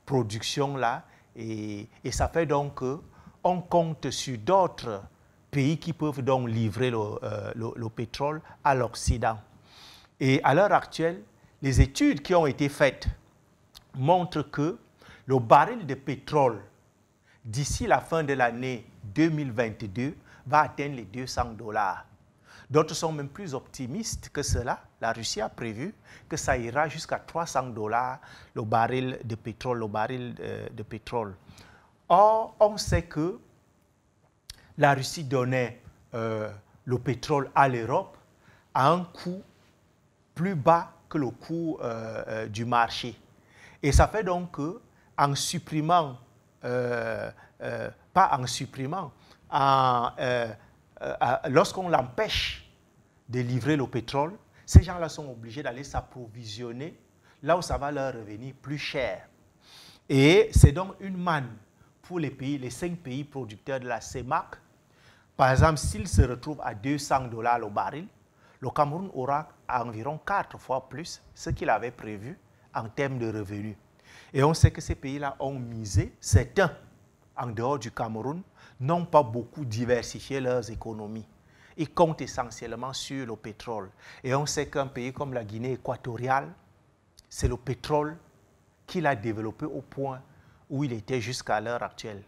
production-là. Et ça fait donc qu'on compte sur d'autres pays qui peuvent donc livrer le pétrole à l'Occident. Et à l'heure actuelle, les études qui ont été faites montrent que le baril de pétrole, d'ici la fin de l'année 2022, va atteindre les $200. D'autres sont même plus optimistes que cela. La Russie a prévu que ça ira jusqu'à $300 le baril de pétrole, Or, on sait que la Russie donnait le pétrole à l'Europe à un coût plus bas que le coût du marché. Et ça fait donc qu'en supprimant, lorsqu'on l'empêche de livrer le pétrole, ces gens-là sont obligés d'aller s'approvisionner là où ça va leur revenir plus cher. Et c'est donc une manne pour les pays, les 5 pays producteurs de la CEMAC. Par exemple, s'ils se retrouvent à $200 le baril, le Cameroun aura environ 4 fois plus ce qu'il avait prévu en termes de revenus. Et on sait que ces pays-là ont misé, certains, en dehors du Cameroun, n'ont pas beaucoup diversifié leurs économies. Ils comptent essentiellement sur le pétrole. Et on sait qu'un pays comme la Guinée équatoriale, c'est le pétrole qu'il a développé au point où il était jusqu'à l'heure actuelle.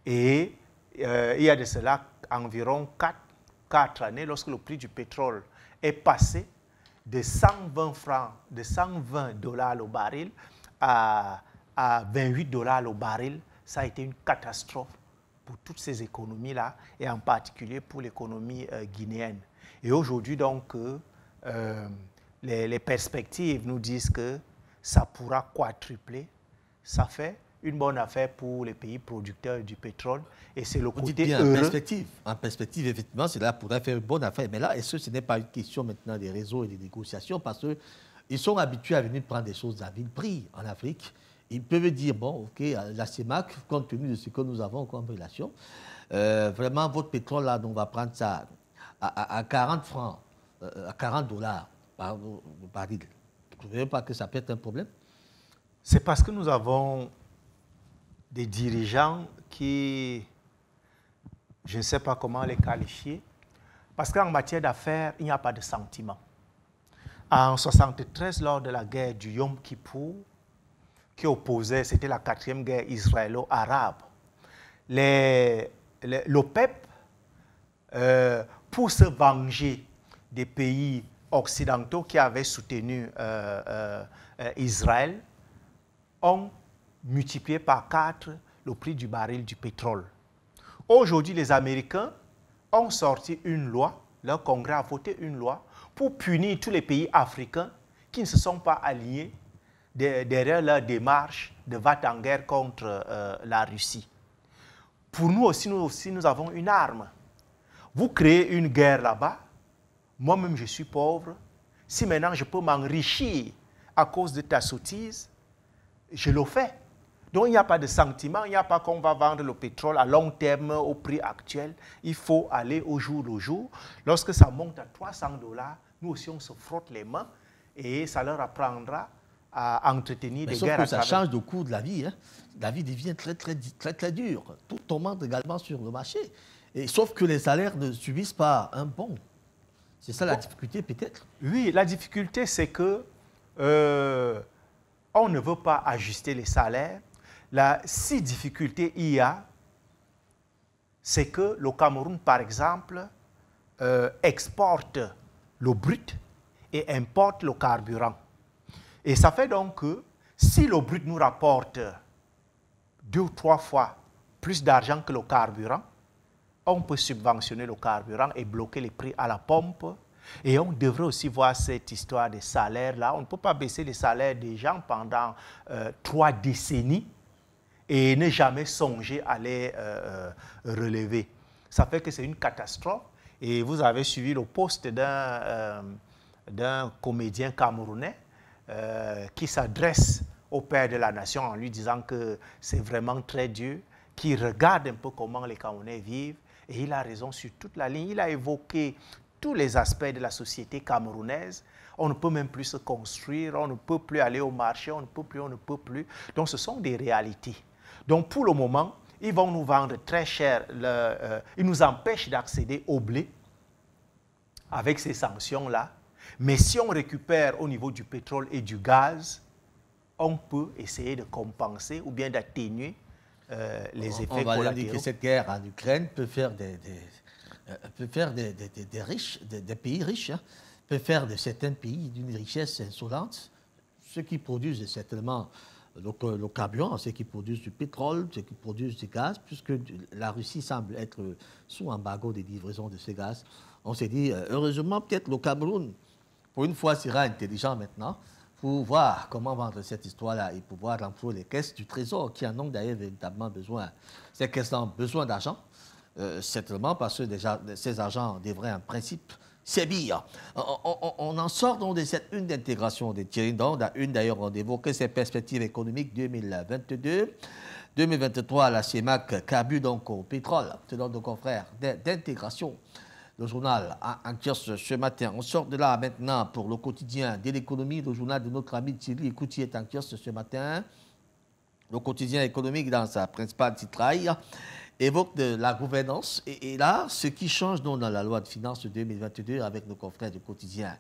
Et il y a de cela environ 4 années, lorsque le prix du pétrole est passé de 120 francs, de $120 le baril à $28 le baril, ça a été une catastrophe pour toutes ces économies-là, et en particulier pour l'économie guinéenne. Et aujourd'hui, donc, les perspectives nous disent que ça pourra quadrupler. Ça fait une bonne affaire pour les pays producteurs du pétrole, et c'est le côté heureux. En perspective, effectivement, cela pourrait faire une bonne affaire. Mais là, est-ce que ce n'est pas une question maintenant des réseaux et des négociations? Parce qu'ils sont habitués à venir prendre des choses à vil prix en Afrique. Ils peuvent dire, bon, OK, la CEMAC, compte tenu de ce que nous avons comme relation, vraiment, votre pétrole, là, on va prendre ça à 40 francs, à $40 par baril. Vous ne trouvez pas que ça peut être un problème? C'est parce que nous avons des dirigeants qui, je ne sais pas comment les qualifier, parce qu'en matière d'affaires, il n'y a pas de sentiment. En 1973, lors de la guerre du Yom Kippour, qui opposait, c'était la 4e guerre israélo-arabe, l'OPEP, pour se venger des pays occidentaux qui avaient soutenu Israël ont multiplié par 4 le prix du baril du pétrole. Aujourd'hui, les Américains ont sorti une loi, leur Congrès a voté une loi pour punir tous les pays africains qui ne se sont pas alignés derrière leur démarche de va-t-en-guerre contre la Russie. Pour nous aussi, nous avons une arme. Vous créez une guerre là-bas, moi-même je suis pauvre. Si maintenant je peux m'enrichir à cause de ta sottise, je le fais. Donc il n'y a pas de sentiment, il n'y a pas qu'on va vendre le pétrole à long terme au prix actuel. Il faut aller au jour le jour. Lorsque ça monte à $300, nous aussi on se frotte les mains et ça leur apprendra à entretenir des guerres. Sauf que ça change le cours de la vie. Hein. La vie devient très dure. Tout augmente également sur le marché. Et, sauf que les salaires ne subissent pas un bond. C'est ça la difficulté peut-être? Oui, la difficulté c'est que on ne veut pas ajuster les salaires. Si difficulté il y a, c'est que le Cameroun, par exemple, exporte le brut et importe le carburant. Et ça fait donc que si le brut nous rapporte 2 ou 3 fois plus d'argent que le carburant, on peut subventionner le carburant et bloquer les prix à la pompe. Et on devrait aussi voir cette histoire des salaires-là. On ne peut pas baisser les salaires des gens pendant 3 décennies et ne jamais songer à les relever. Ça fait que c'est une catastrophe. Et vous avez suivi le post d'un comédien camerounais qui s'adresse au père de la nation en lui disant que c'est vraiment très dur, qui regarde un peu comment les Camerounais vivent. Et il a raison sur toute la ligne. Il a évoqué tous les aspects de la société camerounaise. On ne peut même plus se construire, on ne peut plus aller au marché, on ne peut plus. Donc ce sont des réalités. Donc pour le moment, ils vont nous vendre très cher, ils nous empêchent d'accéder au blé avec ces sanctions-là. Mais si on récupère au niveau du pétrole et du gaz, on peut essayer de compenser ou bien d'atténuer les effets collatéraux. On va dire que cette guerre en Ukraine peut faire des pays riches, hein, peut faire de certains pays d'une richesse insolente. Ceux qui produisent certainement le carburant, ceux qui produisent du pétrole, ceux qui produisent du gaz, puisque la Russie semble être sous embargo des livraisons de ce gaz. On s'est dit, heureusement, peut-être le Cameroun, pour une fois, sera intelligent maintenant pour voir comment vendre cette histoire-là et pouvoir renflouer les caisses du Trésor, qui en ont d'ailleurs véritablement besoin. Ces caisses ont besoin d'argent, certainement parce que déjà, ces argents devraient en principe sévir. On en sort donc de cette une d'intégration de Thierry Ndong. Dans une d'ailleurs, on évoquait ses perspectives économiques 2022. 2023, la CEMAC carbure donc au pétrole, selon nos confrères d'intégration. Le journal en kiosque ce matin. On sort de là maintenant pour le quotidien de l'économie. Le journal de notre ami Thierry Écoutier est en kiosque ce matin. Le quotidien économique, dans sa principale titraille, évoque de la gouvernance. Et là, ce qui change donc dans la loi de finances 2022 avec nos confrères du quotidien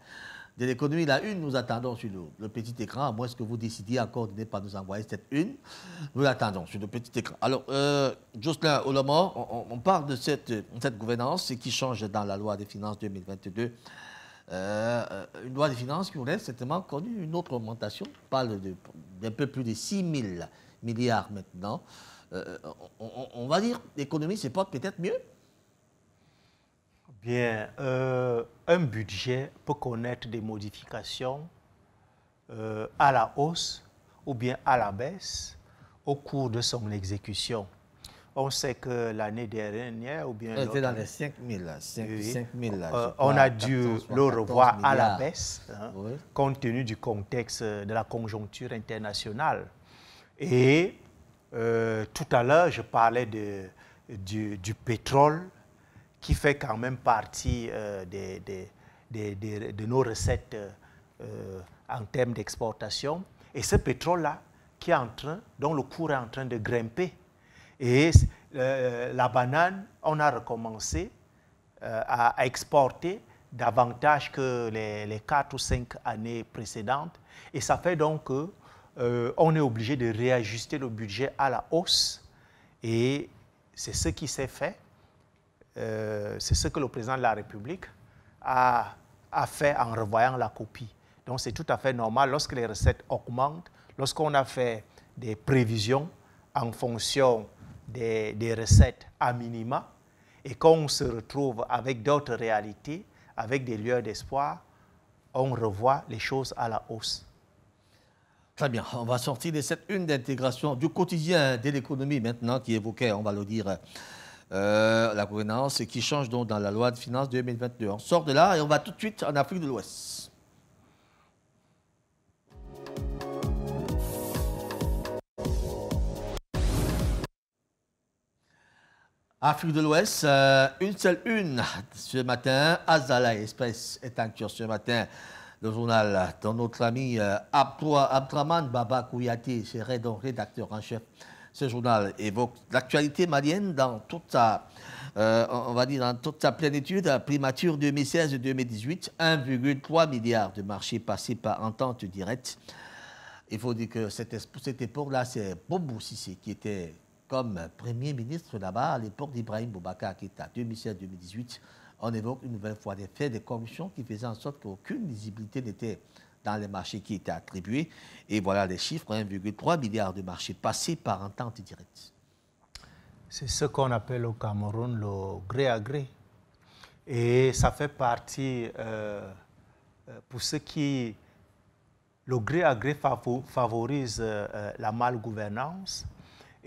de l'économie, la une, nous attendons sur le petit écran, à moins que vous décidiez encore de ne pas nous envoyer cette une. Nous l'attendons sur le petit écran. Alors, Jocelyn Olomor, on parle de cette gouvernance, ce qui change dans la loi des finances 2022. Une loi des finances qui aurait certainement connu une autre augmentation. On parle d'un peu plus de 6 000 milliards maintenant. On va dire l'économie se porte peut-être mieux. Bien, un budget peut connaître des modifications à la hausse ou bien à la baisse au cours de son exécution. On sait que l'année dernière, ou bien... C'était dans les 5 000. On a dû le revoir à la baisse, hein, oui, compte tenu du contexte de la conjoncture internationale. Et tout à l'heure, je parlais du pétrole, qui fait quand même partie de nos recettes en termes d'exportation. Et ce pétrole-là, dont le cours est en train de grimper. Et la banane, on a recommencé à exporter davantage que les 4 ou 5 années précédentes. Et ça fait donc qu'on est obligé de réajuster le budget à la hausse. Et c'est ce qui s'est fait. C'est ce que le président de la République a a fait en revoyant la copie. Donc c'est tout à fait normal lorsque les recettes augmentent, lorsqu'on a fait des prévisions en fonction des recettes à minima et qu'on se retrouve avec d'autres réalités, avec des lueurs d'espoir, on revoit les choses à la hausse. Très bien, on va sortir de cette une d'intégration du quotidien de l'économie maintenant qui évoquait, on va le dire, la gouvernance qui change donc dans la loi de finances 2022. On sort de là et on va tout de suite en Afrique de l'Ouest. Afrique de l'Ouest, une seule une ce matin. Azala Express est en cure ce matin. Le journal dont notre ami Abdraman Baba Kouyaté serait donc rédacteur en chef. Ce journal évoque l'actualité malienne dans toute sa, on va dire dans toute sa plénitude. Primature 2016-2018, 1,3 milliard de marchés passés par entente directe. Il faut dire que pour cette époque-là, c'est Bobo Cissé qui était comme Premier ministre là-bas à l'époque d'Ibrahim Boubacar Keïta, 2016-2018. On évoque une nouvelle fois des faits de corruption qui faisaient en sorte qu'aucune lisibilité n'était dans les marchés qui étaient attribués. Et voilà les chiffres, 1,3 milliard de marchés passés par entente directe. C'est ce qu'on appelle au Cameroun le gré à gré. Et ça fait partie, pour ceux qui... Le gré à gré favorise la malgouvernance.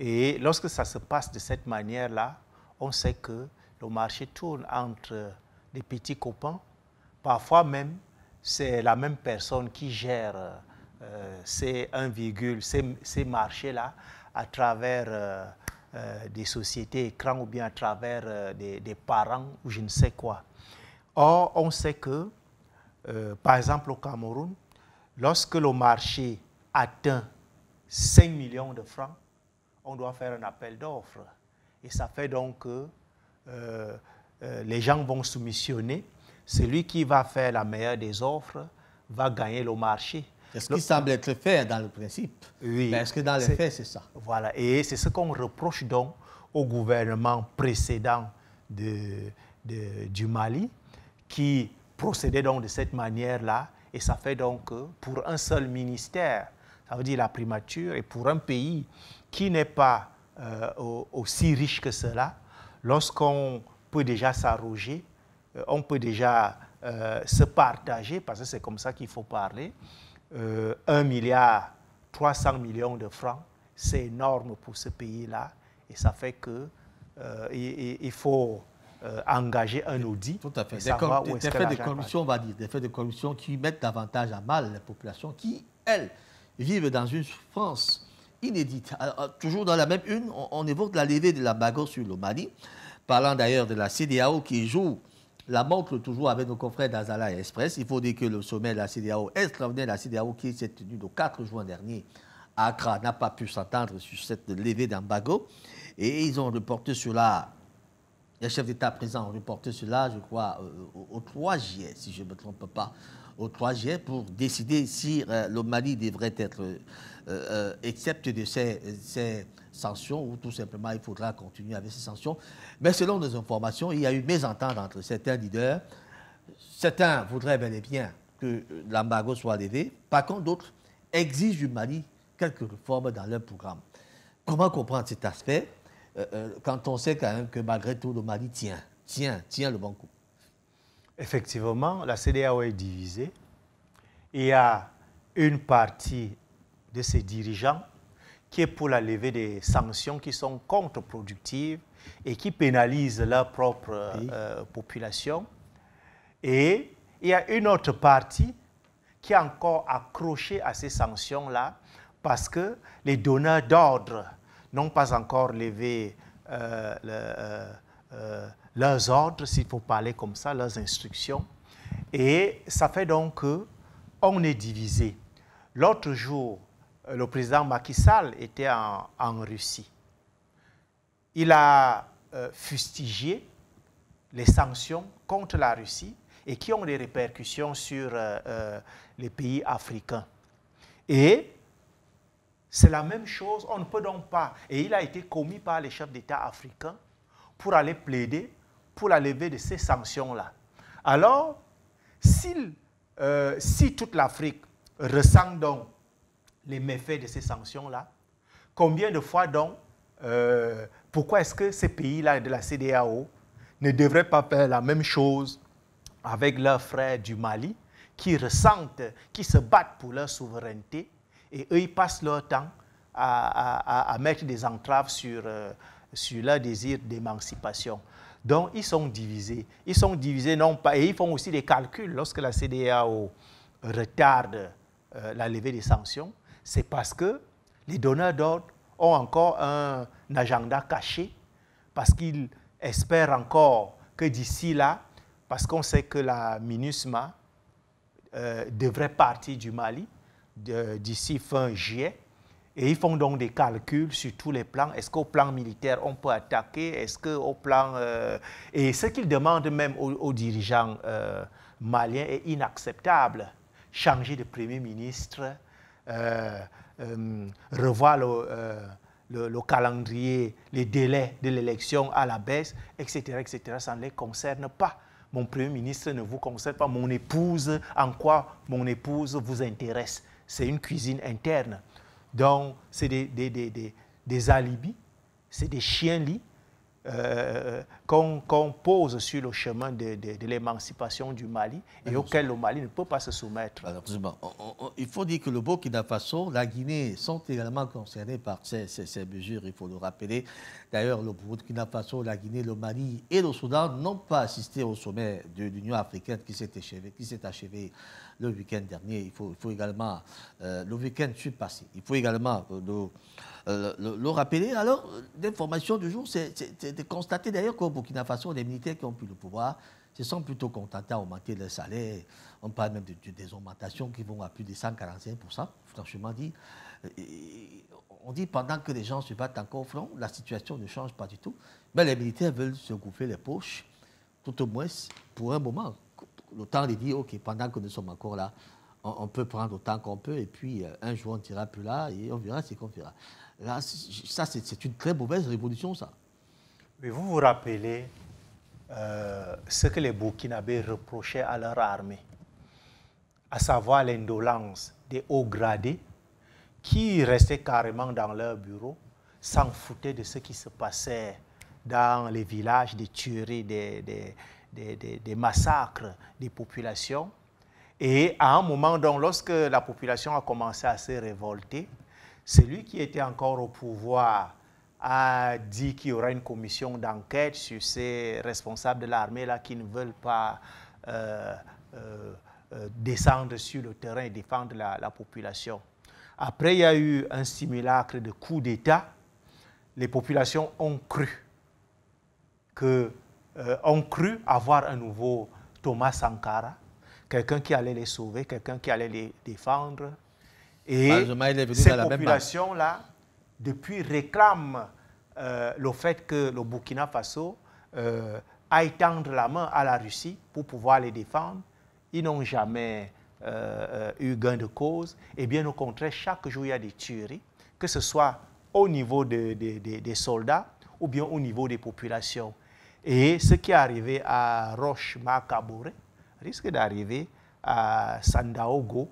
Et lorsque ça se passe de cette manière-là, on sait que le marché tourne entre des petits copains. Parfois même, c'est la même personne qui gère ces marchés-là à travers des sociétés écrans ou bien à travers des parents ou je ne sais quoi. Or, on sait que, par exemple au Cameroun, lorsque le marché atteint 5 millions de francs, on doit faire un appel d'offres. Et ça fait donc que les gens vont soumissionner. Celui qui va faire la meilleure des offres va gagner le marché. C'est ce qui semble être fait dans le principe. Oui. Mais est-ce que dans les faits, c'est ça? Voilà. Et c'est ce qu'on reproche donc au gouvernement précédent du Mali qui procédait donc de cette manière-là. Et ça fait donc que pour un seul ministère, ça veut dire la primature, et pour un pays qui n'est pas aussi riche que cela, lorsqu'on peut déjà s'arroger, on peut déjà se partager, parce que c'est comme ça qu'il faut parler, 1 milliard 300 millions de francs, c'est énorme pour ce pays-là, et ça fait qu'il faut engager un audit. Tout à fait. Des faits de corruption, on va dire, des faits de corruption qui mettent davantage à mal les populations qui, elles, vivent dans une souffrance inédite. Alors, toujours dans la même une, on évoque la levée de l'embargo sur le Mali, parlant d'ailleurs de la CEDEAO qui joue la montre toujours avec nos confrères d'Azala Express. Il faut dire que le sommet de la CEDEAO, extraordinaire de la CEDEAO qui s'est tenu le 4 juin dernier à Accra, n'a pas pu s'entendre sur cette levée d'embargo. Et ils ont reporté cela, les chefs d'État présents ont reporté cela, je crois, au 3 juillet, si je ne me trompe pas, au 3 juillet, pour décider si le Mali devrait être excepté de ces sanctions ou tout simplement il faudra continuer avec ces sanctions. Mais selon nos informations, il y a eu mésentente entre certains leaders. Certains voudraient bel et bien que l'embargo soit levé. Par contre, d'autres exigent du Mali quelques réformes dans leur programme. Comment comprendre cet aspect quand on sait quand même que malgré tout, le Mali tient le bon coup? Effectivement, la CEDEAO est divisée. Il y a une partie de ses dirigeants qui est pour la levée des sanctions qui sont contre-productives et qui pénalisent leur propre population. Et il y a une autre partie qui est encore accrochée à ces sanctions-là parce que les donneurs d'ordre n'ont pas encore levé leurs ordres, s'il faut parler comme ça, leurs instructions. Et ça fait donc qu'on est divisé. L'autre jour, le président Macky Sall était en Russie. Il a fustigé les sanctions contre la Russie et qui ont des répercussions sur les pays africains. Et c'est la même chose, on ne peut donc pas. Et il a été commis par les chefs d'État africains pour aller plaider pour la levée de ces sanctions-là. Alors, si toute l'Afrique ressent donc les méfaits de ces sanctions-là, combien de fois donc, pourquoi est-ce que ces pays-là de la CEDEAO ne devraient pas faire la même chose avec leurs frères du Mali, qui ressentent, qui se battent pour leur souveraineté, et eux, ils passent leur temps à mettre des entraves sur leur désir d'émancipation. Donc, ils sont divisés. Ils sont divisés non pas, et ils font aussi des calculs. Lorsque la CEDEAO retarde la levée des sanctions, c'est parce que les donneurs d'ordre ont encore un agenda caché, parce qu'ils espèrent encore que d'ici là, parce qu'on sait que la MINUSMA devrait partir du Mali d'ici fin juillet, et ils font donc des calculs sur tous les plans. Est-ce qu'au plan militaire, on peut attaquer? Est-ce qu'au plan... Et ce qu'ils demandent même aux dirigeants maliens est inacceptable. Changer de Premier ministre, revoir le calendrier, les délais de l'élection à la baisse, etc., etc., ça ne les concerne pas. Mon Premier ministre ne vous concerne pas. Mon épouse, en quoi mon épouse vous intéresse? C'est une cuisine interne. Donc, c'est des alibis, c'est des chiens-lits qu'on pose sur le chemin de l'émancipation du Mali et auquel le Mali ne peut pas se soumettre. Alors, il faut dire que le Burkina Faso, la Guinée sont également concernés par ces mesures, il faut le rappeler. D'ailleurs, le Burkina Faso, la Guinée, le Mali et le Soudan n'ont pas assisté au sommet de l'Union africaine qui s'est achevé le week-end dernier. Il faut également, le week-end passé, il faut également le rappeler. Alors, l'information du jour, c'est de constater d'ailleurs qu'au Burkina Faso, les militaires qui ont pris le pouvoir se sont plutôt contentés à augmenter leur salaire. On parle même des augmentations qui vont à plus de 145%, franchement dit. On dit pendant que les gens se battent encore au front, la situation ne change pas du tout. Mais les militaires veulent se gonfler les poches, tout au moins pour un moment. Le temps de dire, OK, pendant que nous sommes encore là, on peut prendre autant qu'on peut, et puis un jour on ne sera plus là, et on verra ce qu'on fera. Là, ça, c'est une très mauvaise révolution, ça. Mais vous vous rappelez ce que les Burkinabés reprochaient à leur armée, à savoir l'indolence des hauts gradés qui restaient carrément dans leur bureau, s'en foutaient de ce qui se passait dans les villages, des tueries, des massacres des populations. Et à un moment, donc, lorsque la population a commencé à se révolter, celui qui était encore au pouvoir a dit qu'il y aura une commission d'enquête sur ces responsables de l'armée-là qui ne veulent pas descendre sur le terrain et défendre la population. Après, il y a eu un simulacre de coup d'État. Les populations ont cru avoir un nouveau Thomas Sankara, quelqu'un qui allait les sauver, quelqu'un qui allait les défendre. Et ces populations-là, depuis, réclament le fait que le Burkina Faso aille tendre la main à la Russie pour pouvoir les défendre. Ils n'ont jamais eu gain de cause. Et bien au contraire, chaque jour, il y a des tueries, que ce soit au niveau des soldats ou bien au niveau des populations. Et ce qui est arrivé à Roche-Marc-Kabore risque d'arriver à Sandaogo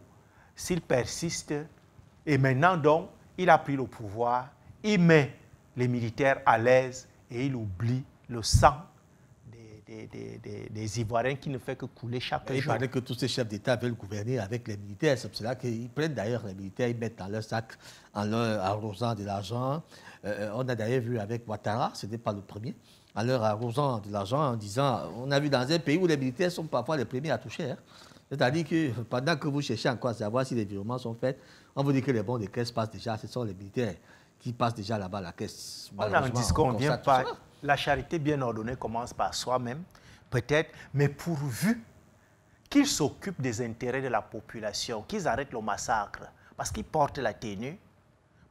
s'il persiste. Et maintenant, donc, il a pris le pouvoir, il met les militaires à l'aise et il oublie le sang des Ivoiriens qui ne fait que couler chaque jour. Il paraît que tous ces chefs d'État veulent gouverner avec les militaires. C'est pour cela qu'ils prennent d'ailleurs les militaires, ils mettent dans leur sac en leur arrosant de l'argent. On a d'ailleurs vu avec Ouattara, ce n'était pas le premier, en leur arrosant de l'argent en disant, on a vu dans un pays où les militaires sont parfois les premiers à toucher. Hein. C'est-à-dire que pendant que vous cherchez encore à savoir si les virements sont faits, on vous dit que les bons des caisses passent déjà. Ce sont les militaires qui passent déjà là-bas la caisse. On n'en dit qu'on ne vient pas. La charité bien ordonnée commence par soi-même, peut-être, mais pourvu qu'ils s'occupent des intérêts de la population, qu'ils arrêtent le massacre, parce qu'ils portent la tenue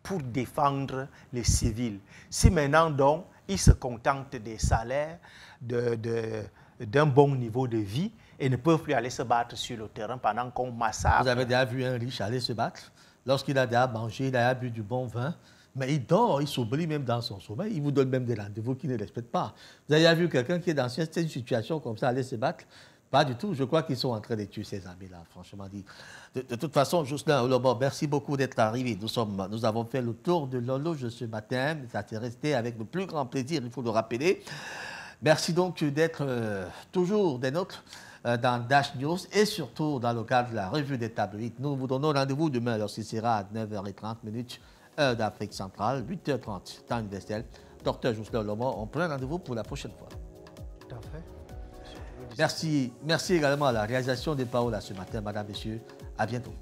pour défendre les civils. Si maintenant, donc, ils se contentent des salaires, d'un bon niveau de vie, et ne peuvent plus aller se battre sur le terrain pendant qu'on massacre. Vous avez déjà vu un riche aller se battre? Lorsqu'il a déjà mangé, il a bu du bon vin, mais il dort, il s'oublie même dans son sommeil, il vous donne même des rendez-vous qu'il ne respecte pas. Vous avez déjà vu quelqu'un qui est dans cette situation comme ça aller se battre? Pas du tout. Je crois qu'ils sont en train de tuer ces amis-là, franchement dit. De toute façon, Jocelyn Olomo, merci beaucoup d'être arrivé. Nous avons fait le tour de l'horloge ce matin. Ça s'est resté avec le plus grand plaisir, il faut le rappeler. Merci donc d'être toujours des nôtres dans Dash News et surtout dans le cadre de la revue des tabloïds. Nous vous donnons rendez-vous demain lorsqu'il sera à 9h30, heure d'Afrique centrale, 8h30, temps universel. Docteur Jocelyn Olomo, on prend rendez-vous pour la prochaine fois. Tout à fait. Merci également à la réalisation des paroles ce matin, madame, messieurs. À bientôt.